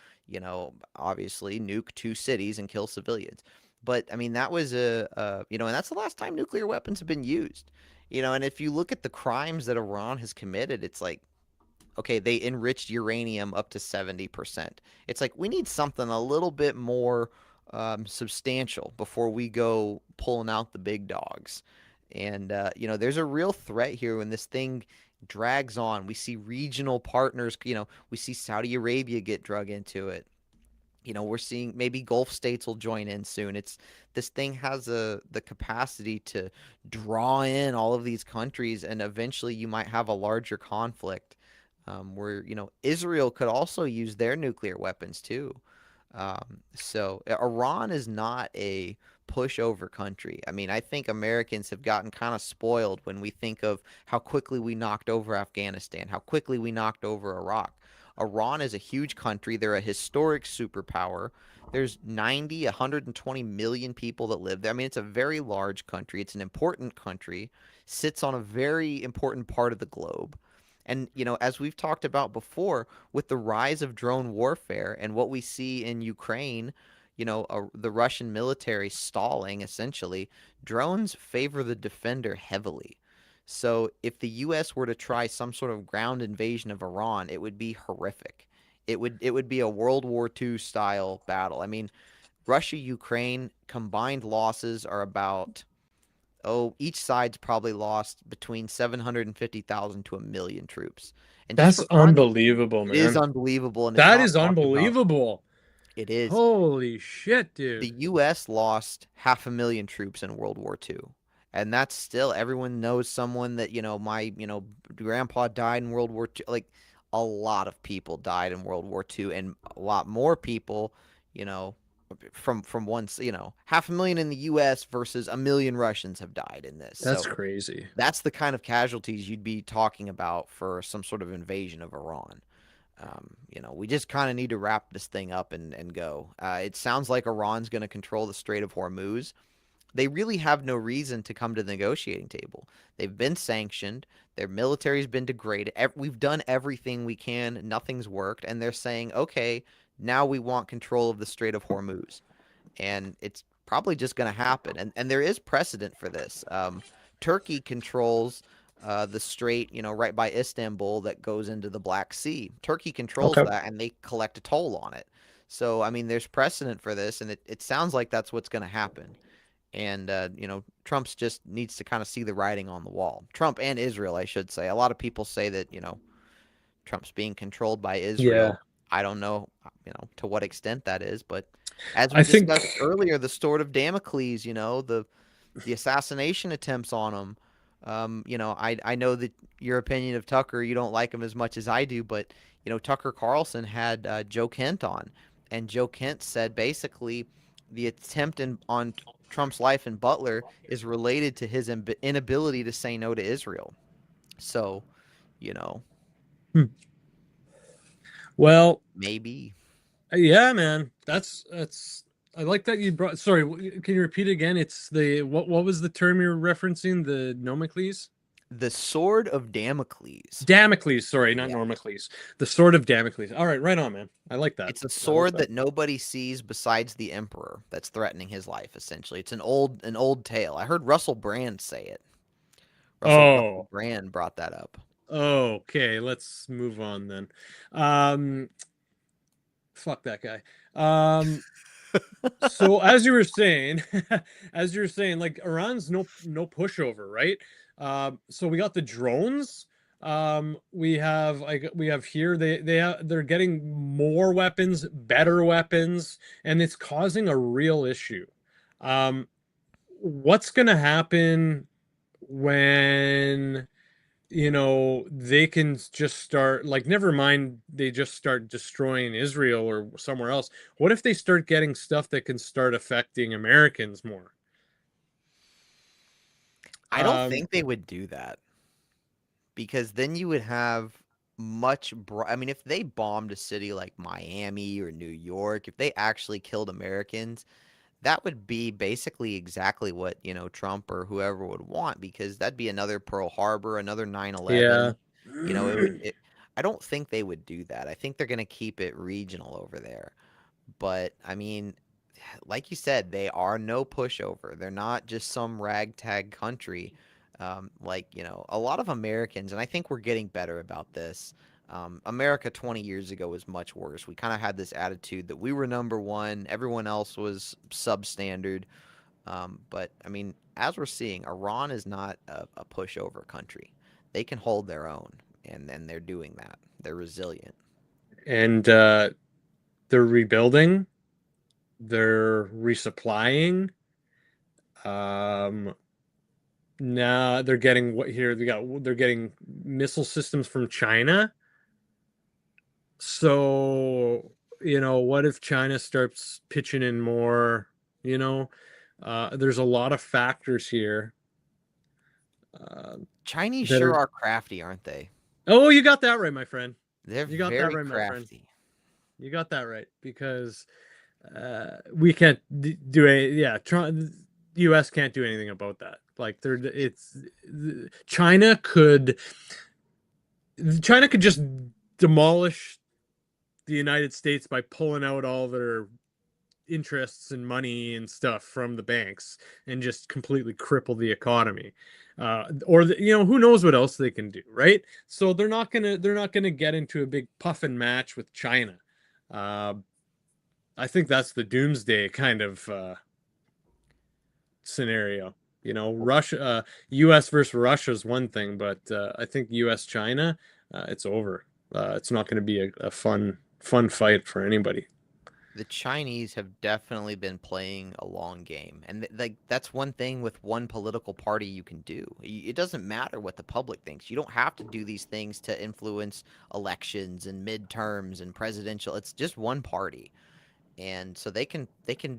obviously nuke two cities and kill civilians. But I mean, that was and that's the last time nuclear weapons have been used. And if you look at the crimes that Iran has committed, it's like, okay, they enriched uranium up to 70%. It's like, we need something a little bit more substantial before we go pulling out the big dogs. And, there's a real threat here when this thing drags on. We see regional partners, we see Saudi Arabia get drug into it. We're seeing maybe Gulf states will join in soon. This thing has the capacity to draw in all of these countries, and eventually you might have a larger conflict where Israel could also use their nuclear weapons too. So Iran is not a pushover country. I mean, I think Americans have gotten kind of spoiled when we think of how quickly we knocked over Afghanistan, how quickly we knocked over Iraq. Iran is a huge country. They're a historic superpower. There's 90, 120 million people that live there. I mean, it's a very large country. It's an important country, sits on a very important part of the globe. And, as we've talked about before, with the rise of drone warfare and what we see in Ukraine, the Russian military stalling, essentially, drones favor the defender heavily. So if the U.S. were to try some sort of ground invasion of Iran, it would be horrific. It would be a World War II style battle. I mean, Russia Ukraine combined losses are about, each side's probably lost between 750,000 to 1 million troops. And just That's for context, unbelievable, it is man. unbelievable, and it's That not is talked about. unbelievable. It is. Holy shit, The dude. U.S. lost 500,000 troops in World War II. And that's still, everyone knows someone that, my, grandpa died in World War II. Like, a lot of people died in World War II, and a lot more people, you know, from once, 500,000 in the US versus a million Russians have died in this. That's So crazy. that's the kind of casualties you'd be talking about for some sort of invasion of Iran. We just kind of need to wrap this thing up and go. It sounds like Iran's going to control the Strait of Hormuz. They really have no reason to come to the negotiating table. They've been sanctioned. Their military's been degraded. We've done everything we can. Nothing's worked. And they're saying, okay, now we want control of the Strait of Hormuz. And it's probably just going to happen. And there is precedent for this. Turkey controls the strait, right by Istanbul that goes into the Black Sea. Turkey controls Okay. that, and they collect a toll on it. So, I mean, there's precedent for this, and it sounds like that's what's going to happen. And, Trump's just needs to kind of see the writing on the wall. Trump and Israel, I should say. A lot of people say that, Trump's being controlled by Yeah. Israel. I don't know, to what extent that is, but as we I think, discussed earlier, the sword of Damocles, the assassination attempts on him. I know that your opinion of Tucker, you don't like him as much as I do, but Tucker Carlson had Joe Kent on, and Joe Kent said basically the attempt on Trump's life in Butler is related to his inability to say no to Israel. So, you know, hmm, well, maybe yeah, man. That's I like that you brought, sorry, can you repeat it again? It's the what was the term you're referencing? The Nomocles? the sword of Damocles. Damocles, sorry, not Yeah. Normocles. The sword of Damocles. All right, right on, man. I like that. It's a I like sword that. that nobody sees besides the emperor that's threatening his life, essentially. It's an old tale. I heard Russell Brand say it. Russell Oh, Brand brought that up. okay. Let's move on then. Um, fuck that guy. Um, so as you were saying, as you were saying, like Iran's no pushover, right? So we got the drones. We have here they're getting more weapons, better weapons, and it's causing a real issue. Um, what's gonna happen when they can just start, like, never mind they just start destroying Israel or somewhere else. What if they start getting stuff that can start affecting Americans more? I don't Um, think they would do that because then you would have I mean, if they bombed a city like Miami or New York, if they actually killed Americans, that would be basically exactly what, Trump or whoever would want because that'd be another Pearl Harbor, another 9/11. yeah. I don't think they would do that. I think they're going to keep it regional over there. But I mean, like you said, they are no pushover. They're not just some ragtag country. A lot of Americans, and I think we're getting better about this. America 20 years ago was much worse. We kind of had this attitude that we were number one, everyone else was substandard. But I mean, as we're seeing, Iran is not a pushover country. They can hold their own, and then they're doing that. They're resilient. And they're rebuilding, they're resupplying. Um, now they're getting what here they're getting missile systems from China. So, what if China starts pitching in more? You know, there's a lot of factors here. Uh, Chinese that sure are. are crafty, aren't they? Oh, you got that right, my friend. They're You got that very right, my friend. crafty. You got that right because we can't do a yeah. U.S. can't do anything about that. Like China could China could just demolish the United States by pulling out all their interests and money and stuff from the banks and just completely cripple the economy. Who knows what else they can do, right? So they're not gonna get into a big puffin match with China. Uh, I think that's the doomsday kind of scenario. U.S. versus Russia is one thing, but I think U.S. China, it's over. It's not going to be a fun fight for anybody. The Chinese have definitely been playing a long game, and like that's one thing with one political party you can do. It doesn't matter what the public thinks. You don't have to do these things to influence elections and midterms and presidential. It's just one party, and so they can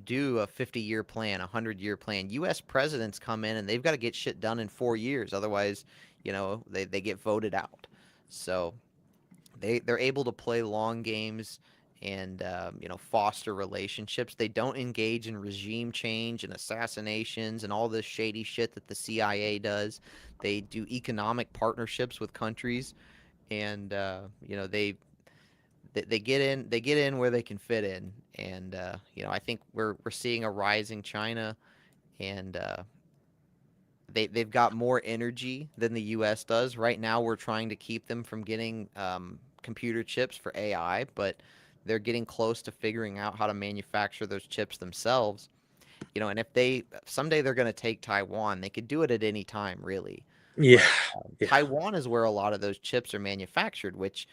do a 50-year plan, a 100-year plan. U.S. presidents come in and they've got to get shit done in 4 years, otherwise, they get voted out. So they're able to play long games and foster relationships. They don't engage in regime change and assassinations and all this shady shit that the CIA does. They do economic partnerships with countries, and they get in where they can fit in. And I think we're seeing a rising China, and they've got more energy than the U.S. does. Right now, we're trying to keep them from getting computer chips for AI, but they're getting close to figuring out how to manufacture those chips themselves. And if they someday they're going to take Taiwan, they could do it at any time, really. Yeah, But yeah, Taiwan is where a lot of those chips are manufactured, which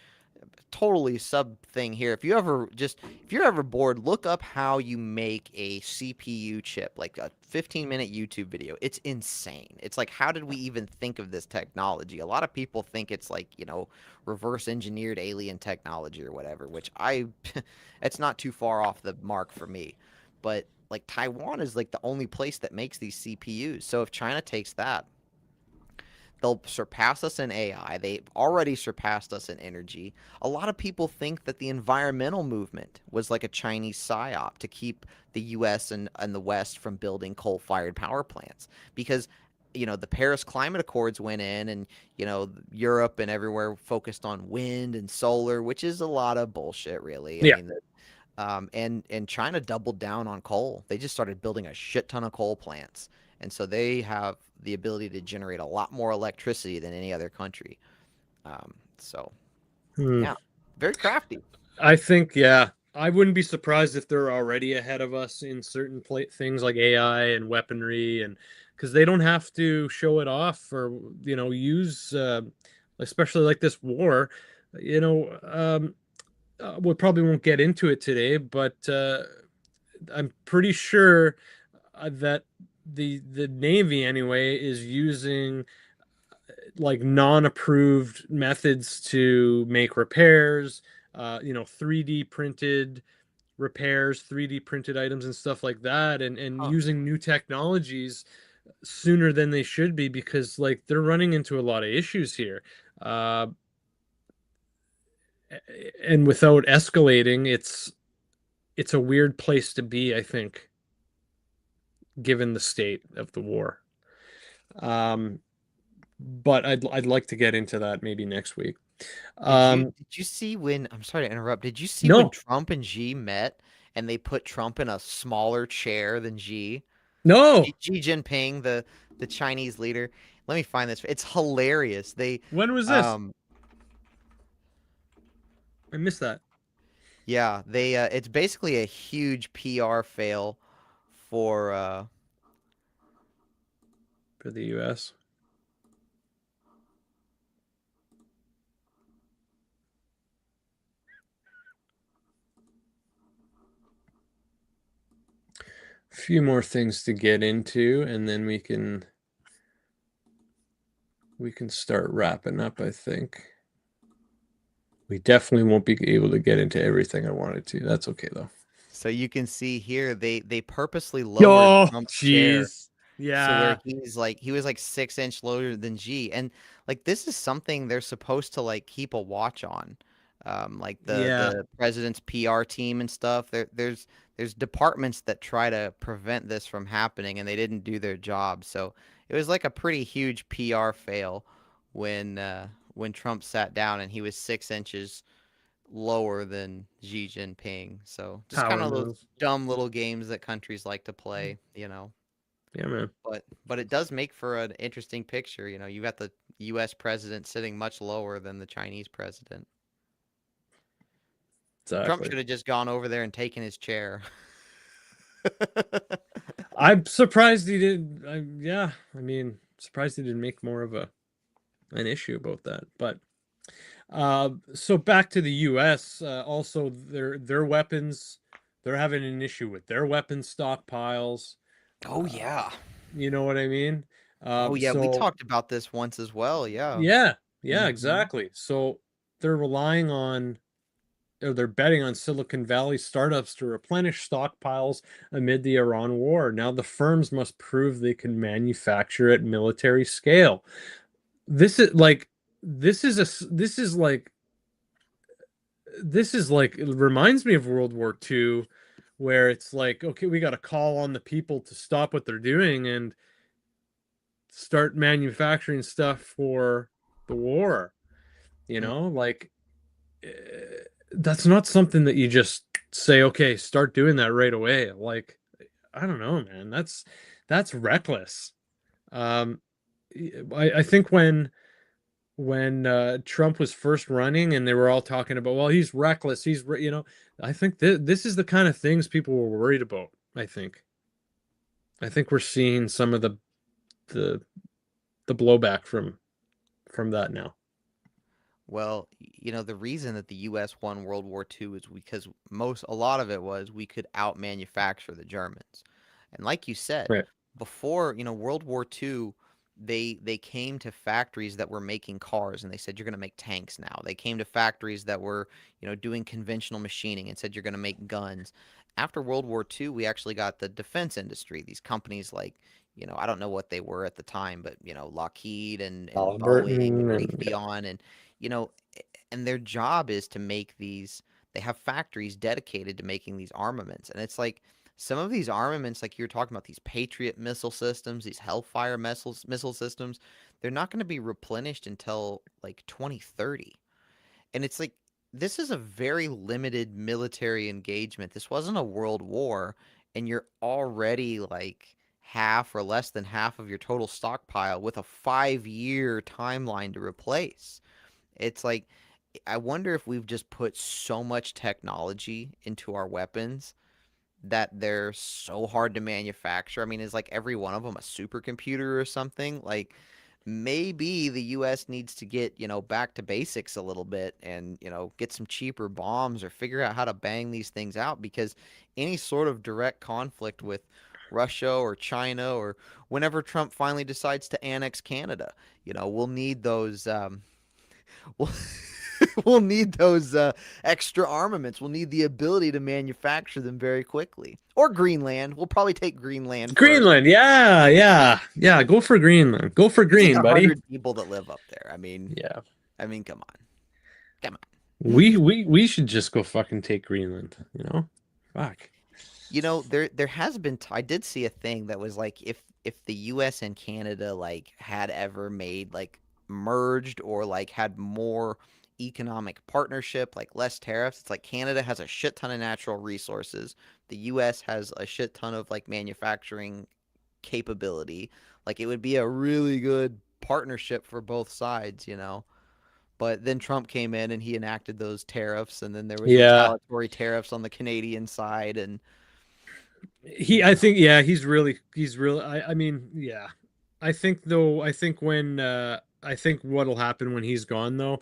totally sub thing here. If you're ever bored, look up how you make a CPU chip, like a 15-minute YouTube video. It's insane. It's like, how did we even think of this technology? A lot of people think it's like, reverse engineered alien technology or whatever, which it's not too far off the mark for me. But like Taiwan is like the only place that makes these CPUs. So if China takes that, they'll surpass us in AI. They've already surpassed us in energy. A lot of people think that the environmental movement was like a Chinese psyop to keep the US and the West from building coal fired power plants because the Paris Climate Accords went in and Europe and everywhere focused on wind and solar, which is a lot of bullshit, really. I yeah. mean, and China doubled down on coal. They just started building a shit ton of coal plants, and so they have the ability to generate a lot more electricity than any other country. So Hmm. yeah, very crafty. I think, yeah, I wouldn't be surprised if they're already ahead of us in certain things like AI and weaponry, and because they don't have to show it off or use, especially like this war. You know, we probably won't get into it today, but I'm pretty sure that the Navy anyway is using like non-approved methods to make repairs, 3D printed repairs, 3D printed items and stuff like that, and Huh. using new technologies sooner than they should be because like they're running into a lot of issues here. Uh, and without escalating, it's a weird place to be, I think, given the state of the war. Um, but I'd like to get into that maybe next week. Did you see when I'm sorry to interrupt. Did you see when No, Trump and Xi met and they put Trump in a smaller chair than Xi? no. Xi Jinping, the Chinese leader. Let me find this. It's hilarious. When was this? Um, I missed that Yeah, it's basically a huge PR fail for for the U.S. A few more things to get into, and then we can start wrapping up, I think. We definitely won't be able to get into everything I wanted to. That's okay though. so you can see here they purposely lowered Yo, Trump's chair jeez. so where Yeah. he was like 6 inch lower than G, and like this is something they're supposed to like keep a watch on, like the Yeah. president's PR team and stuff. There's departments that try to prevent this from happening, and they didn't do their job. So it was like a pretty huge PR fail when Trump sat down and he was 6 inches lower than Xi Jinping. So just kind Power of those move. dumb little games that countries like to play. Yeah, man. But it does make for an interesting picture. You got the U.S. president sitting much lower than the Chinese president. Trump Exactly. should have just gone over there and taken his chair. I'm surprised he did. Yeah, I mean, surprised he didn't make more of an issue about that. But so back to the U.S. Also, their weapons. They're having an issue with their weapon stockpiles. Oh Uh, yeah. you know what I mean? Oh yeah, we So talked about this once as well. Yeah. yeah, yeah, Mm-hmm. exactly. So they're relying on, or they're betting on Silicon Valley startups to replenish stockpiles amid the Iran war. Now the firms must prove they can manufacture at military scale. This is like this is a this is like this is like, it reminds me of World War II, where it's like, okay, we got to call on the people to stop what they're doing and start manufacturing stuff for the war. You Mm. know, like eh, that's not something that you just say, okay, start doing that right away. Like, I don't know, man. That's reckless. Um, I think when Trump was first running and they were all talking about, well, he's reckless, I think this is the kind of things people were worried about. I think we're seeing some of the the blowback from that now. Well, the reason that the U.S. won World War II is because a lot of it was we could out manufacture the Germans. And like you said, Right. before, World War II, they came to factories that were making cars and they said you're going to make tanks now. They came to factories that were, doing conventional machining and said you're going to make guns. After World War II, we actually got the defense industry. These companies like, I don't know what they were at the time, but Lockheed and Boeing and Halliburton and yeah. Raytheon and you know, and their job is to make these, they have factories dedicated to making these armaments. And it's like some of these armaments, like you're talking about these Patriot missile systems, these Hellfire missile systems, they're not going to be replenished until like 2030. And it's like, this is a very limited military engagement. This wasn't a world war, and you're already like half or less than half of your total stockpile with a 5-year timeline to replace. It's like I wonder if we've just put so much technology into our weapons that they're so hard to manufacture. I mean, is like every one of them a supercomputer or something? Like maybe the US needs to get, back to basics a little bit and, get some cheaper bombs or figure out how to bang these things out because any sort of direct conflict with Russia or China or whenever Trump finally decides to annex Canada, we'll need those we'll, we'll need those extra armaments. We'll need the ability to manufacture them very quickly. Or Greenland. We'll probably take Greenland first. Greenland, yeah, yeah, yeah. Go for Greenland. Go for There's like green, a buddy. hundred people that live up there. Yeah. I mean, come on, come on. We should just go fucking take Greenland, you know? Fuck. There has been I did see a thing that was like if the US and Canada like had ever made like merged or like had more economic partnership, like less tariffs, it's like Canada has a shit ton of natural resources. The US has a shit ton of like manufacturing capability. Like it would be a really good partnership for both sides. But then Trump came in and he enacted those tariffs and then there was Yeah. retaliatory tariffs on the Canadian side and I think, yeah, he's really, I mean, yeah. I think though, I think what'll happen when he's gone though,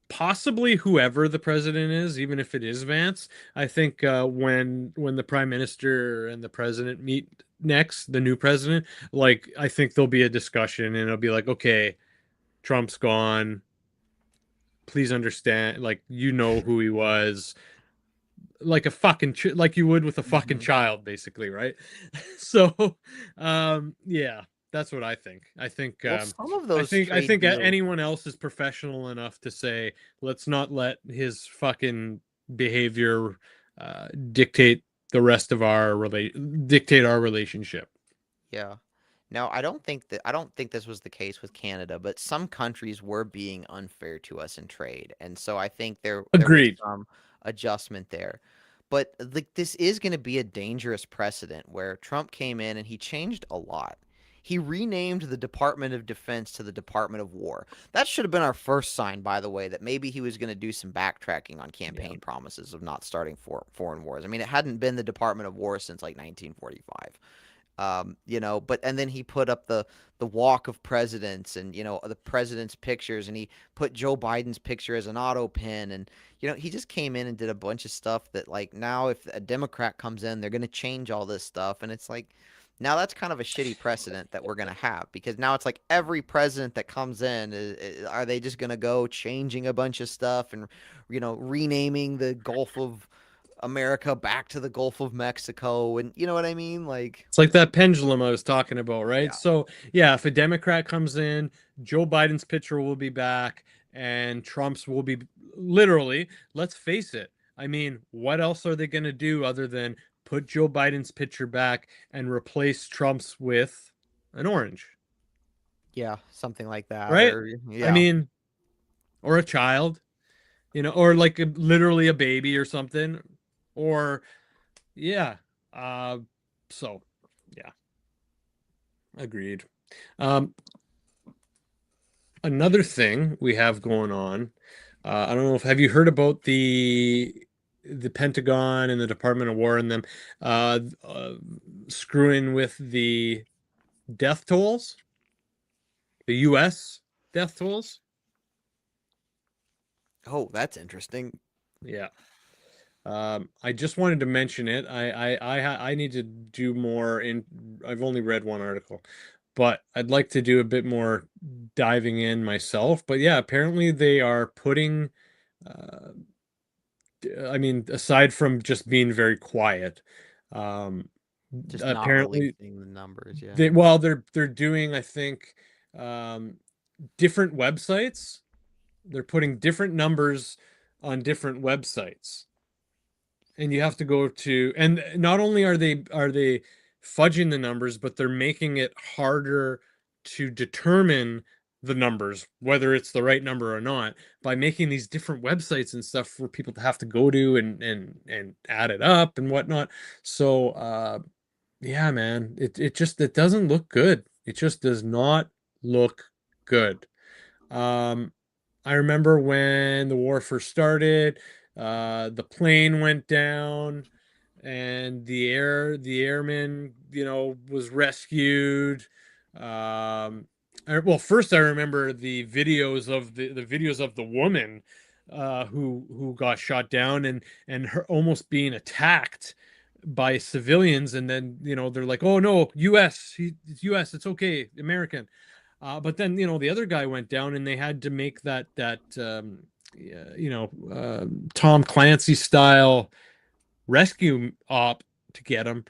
possibly whoever the president is, even if it is Vance, I think when the prime minister and the president meet next, the new president, like I think there'll be a discussion and it'll be like, okay, Trump's gone. Please understand, like you know who he was, like a fucking like you would with a fucking Mhm. child, basically, right? So, yeah, that's what I think. Well, some of those I trade think deals, anyone else is professional enough to say, let's not let his fucking behavior dictate the rest of dictate our relationship. yeah. Now, I don't think this was the case with Canada, but some countries were being unfair to us in trade, and so I think there was Agreed. some adjustment there. But like this is going to be a dangerous precedent where Trump came in and he changed a lot. He renamed the Department of Defense to the Department of War. That should have been our first sign, by the way, that maybe he was going to do some backtracking on Yeah. campaign promises of not starting foreign wars. I mean, it hadn't been the Department of War since like 1945. But and then he put up the walk of presidents and the president's pictures, and he put Joe Biden's picture as an auto pin, and he just came in and did a bunch of stuff that, like, now if a Democrat comes in, they're going to change all this stuff, and it's like, now that's kind of a shitty precedent that we're going to have, because now it's like every president that comes in, are they just going to go changing a bunch of stuff and renaming the Gulf of America back to the Gulf of Mexico, and you know what I mean? Like, It's like that pendulum I was talking about, right? yeah, So, yeah, if a Democrat comes in, Joe Biden's picture will be back and Trump's will be literally, let's face it. I mean, what else are they going to do other than put Joe Biden's picture back and replace Trump's with an orange, yeah, something like that, right? or I yeah. mean, or a child, or like literally a baby or something, or yeah. Uh, so, yeah, agreed. Um, Another thing we have going on, I don't know if have you heard about the Pentagon and the Department of War and them screwing with the death tolls, the U.S. death tolls. Oh, that's interesting. Yeah. I just wanted to mention it. I need to do more in. I've only read one article, but I'd like to do a bit more diving in myself. But yeah, apparently they are putting. Uh, I mean, aside from just being very quiet, um, Just not apparently releasing the numbers, yeah. they're doing, I think, um, different websites. They're putting different numbers on different websites, and you have to go to, and not only are they fudging the numbers, but they're making it harder to determine the numbers, whether it's the right number or not, by making these different websites and stuff for people to have to go to and add it up and whatnot. So yeah, man, it doesn't look good. It just does not look good. Um, I remember when the war first started, the plane went down and the airman, was rescued. Well, first I remember the videos of the woman who got shot down and her almost being attacked by civilians, and then they're like, oh no, it's US, it's okay, American. But then the other guy went down, and they had to make that yeah, Tom Clancy style rescue op to get him.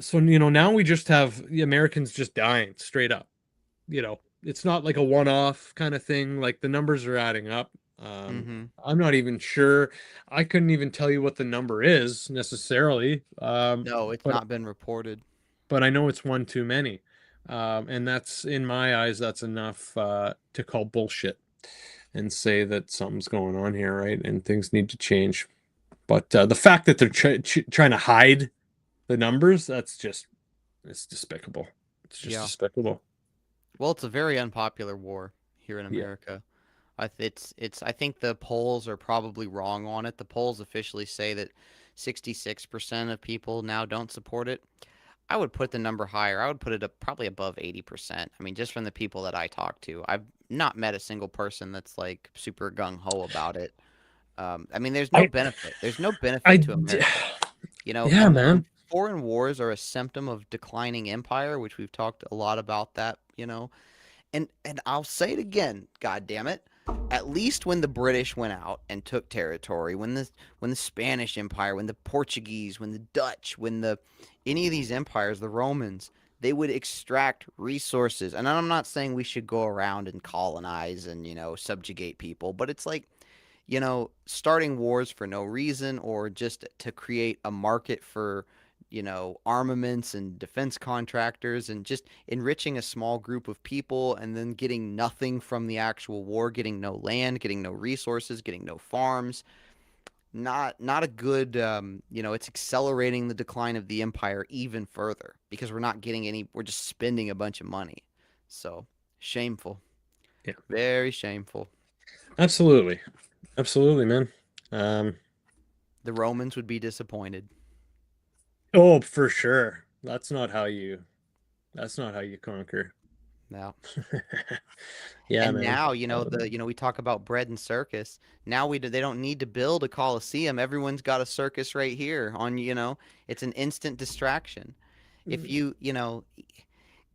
So now we just have the Americans just dying straight up. It's not like a one-off kind of thing. Like the numbers are adding up. Mm-hmm. I'm not even sure. I couldn't even tell you what the number is necessarily. No, it's But not been reported. I know it's one too many. And that's, in my eyes, that's enough to call bullshit and say that something's going on here, right? And things need to change. But the fact that they're trying to hide the numbers, it's despicable. It's just Yeah. despicable. Well, it's a very unpopular war here in Yeah. America. I think the polls are probably wrong on it. The polls officially say that 66% of people now don't support it. I would put the number higher. I would put it up probably above 80%. I mean, just from the people that I talk to, I've not met a single person that's like super gung ho about it. I mean, there's no I, benefit. There's no benefit I, to America. yeah, And man. foreign wars are a symptom of declining empire, which we've talked a lot about that, And I'll say it again, god damn it. At least when the British went out and took territory, when the Spanish Empire, when the Portuguese, when the Dutch, when the any of these empires, the Romans, they would extract resources. And I'm not saying we should go around and colonize and, subjugate people, but it's like, starting wars for no reason or just to create a market for, armaments and defense contractors and just enriching a small group of people and then getting nothing from the actual war, getting no land, getting no resources, getting no farms. Not a good, it's accelerating the decline of the empire even further because we're just spending a bunch of money. So shameful, Yeah, very shameful. absolutely. Absolutely, man. Um, The Romans would be disappointed. oh, for sure. That's not how you. That's not how you conquer. No. Yeah, And man. now, we talk about bread and circus. Now they don't need to build a coliseum. Everyone's got a circus right here it's an instant distraction. If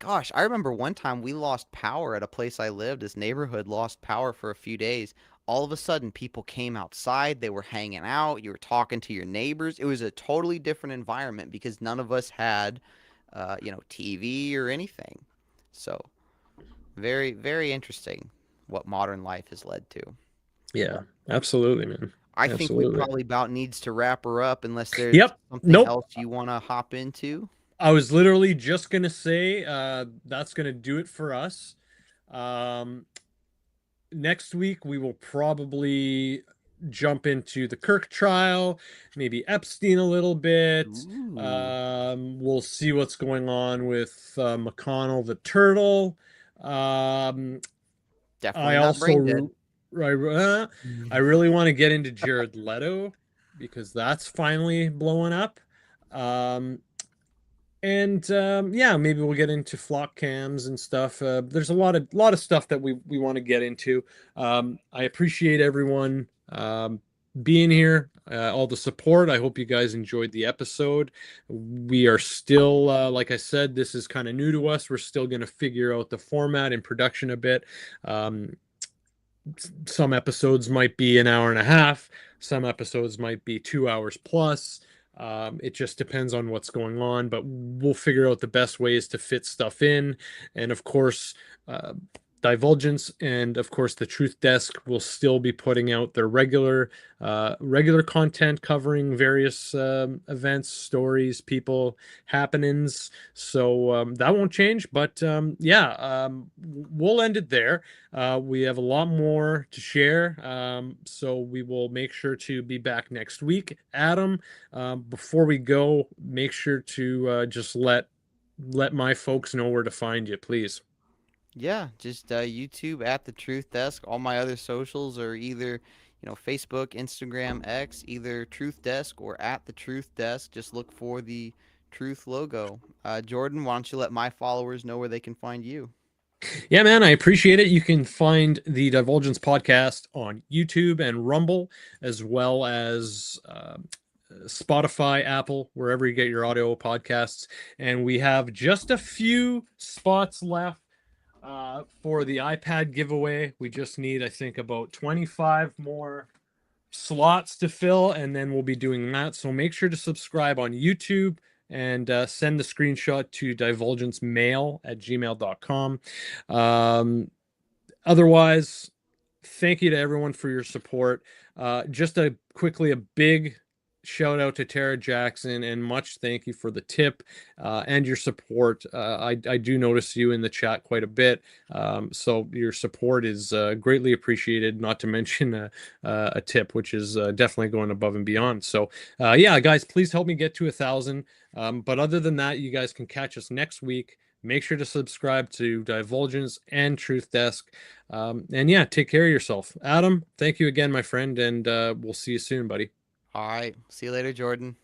gosh, I remember one time we lost power at a place I lived. This neighborhood lost power for a few days. All of a sudden, people came outside. They were hanging out. You were talking to your neighbors. It was a totally different environment because none of us had, TV or anything. So very, very interesting what modern life has led to. Yeah, absolutely, man. I think we Absolutely. probably about needs to wrap her up unless there's Yep. something Nope. else you want to hop into. I was literally just gonna say that's gonna do it for us. Um, Next week we will probably jump into the Kirk trial, maybe Epstein a little bit. Ooh, We'll see what's going on with McConnell the turtle. Um, I definitely not brain dead. also I really want to get into Jared Leto because that's finally blowing up. Um, and yeah, maybe we'll get into flock cams and stuff. There's a lot of stuff that we want to get into. I appreciate everyone being here, all the support. I hope you guys enjoyed the episode. We are still, like I said, this is kind of new to us. We're still going to figure out the format and production a bit. Um, some episodes might be an hour and a half, some episodes might be 2 hours plus. It just depends on what's going on, but we'll figure out the best ways to fit stuff in. And of course, uh, Divulgence and of course the Truth Desk will still be putting out their regular content covering various events, stories, people, happenings. So that won't change. But yeah, we'll end it there. We have a lot more to share, so we will make sure to be back next week. Adam, before we go, make sure to just let my folks know where to find you, please. Yeah, just YouTube at the Truth Desk. All my other socials are either, Facebook, Instagram, X, either Truth Desk or at the Truth Desk. Just look for the Truth logo. Jordan, why don't you let my followers know where they can find you? Yeah, man, I appreciate it. You can find the Divulgence podcast on YouTube and Rumble, as well as Spotify, Apple, wherever you get your audio podcasts. And we have just a few spots left for the iPad giveaway. We just need, I think, about 25 more slots to fill, and then we'll be doing that. So make sure to subscribe on YouTube and send the screenshot to divulgencemail@gmail.com. Otherwise, thank you to everyone for your support. Just a big shout out to Tara Jackson and much thank you for the tip and your support. I do notice you in the chat quite a bit, so your support is greatly appreciated. Not to mention a tip, which is definitely going above and beyond. So yeah, guys, please help me get to 1,000. But other than that, you guys can catch us next week. Make sure to subscribe to Divulgence and Truth Desk. And yeah, take care of yourself. Adam, thank you again, my friend, and we'll see you soon, buddy. All right. See you later, Jordan.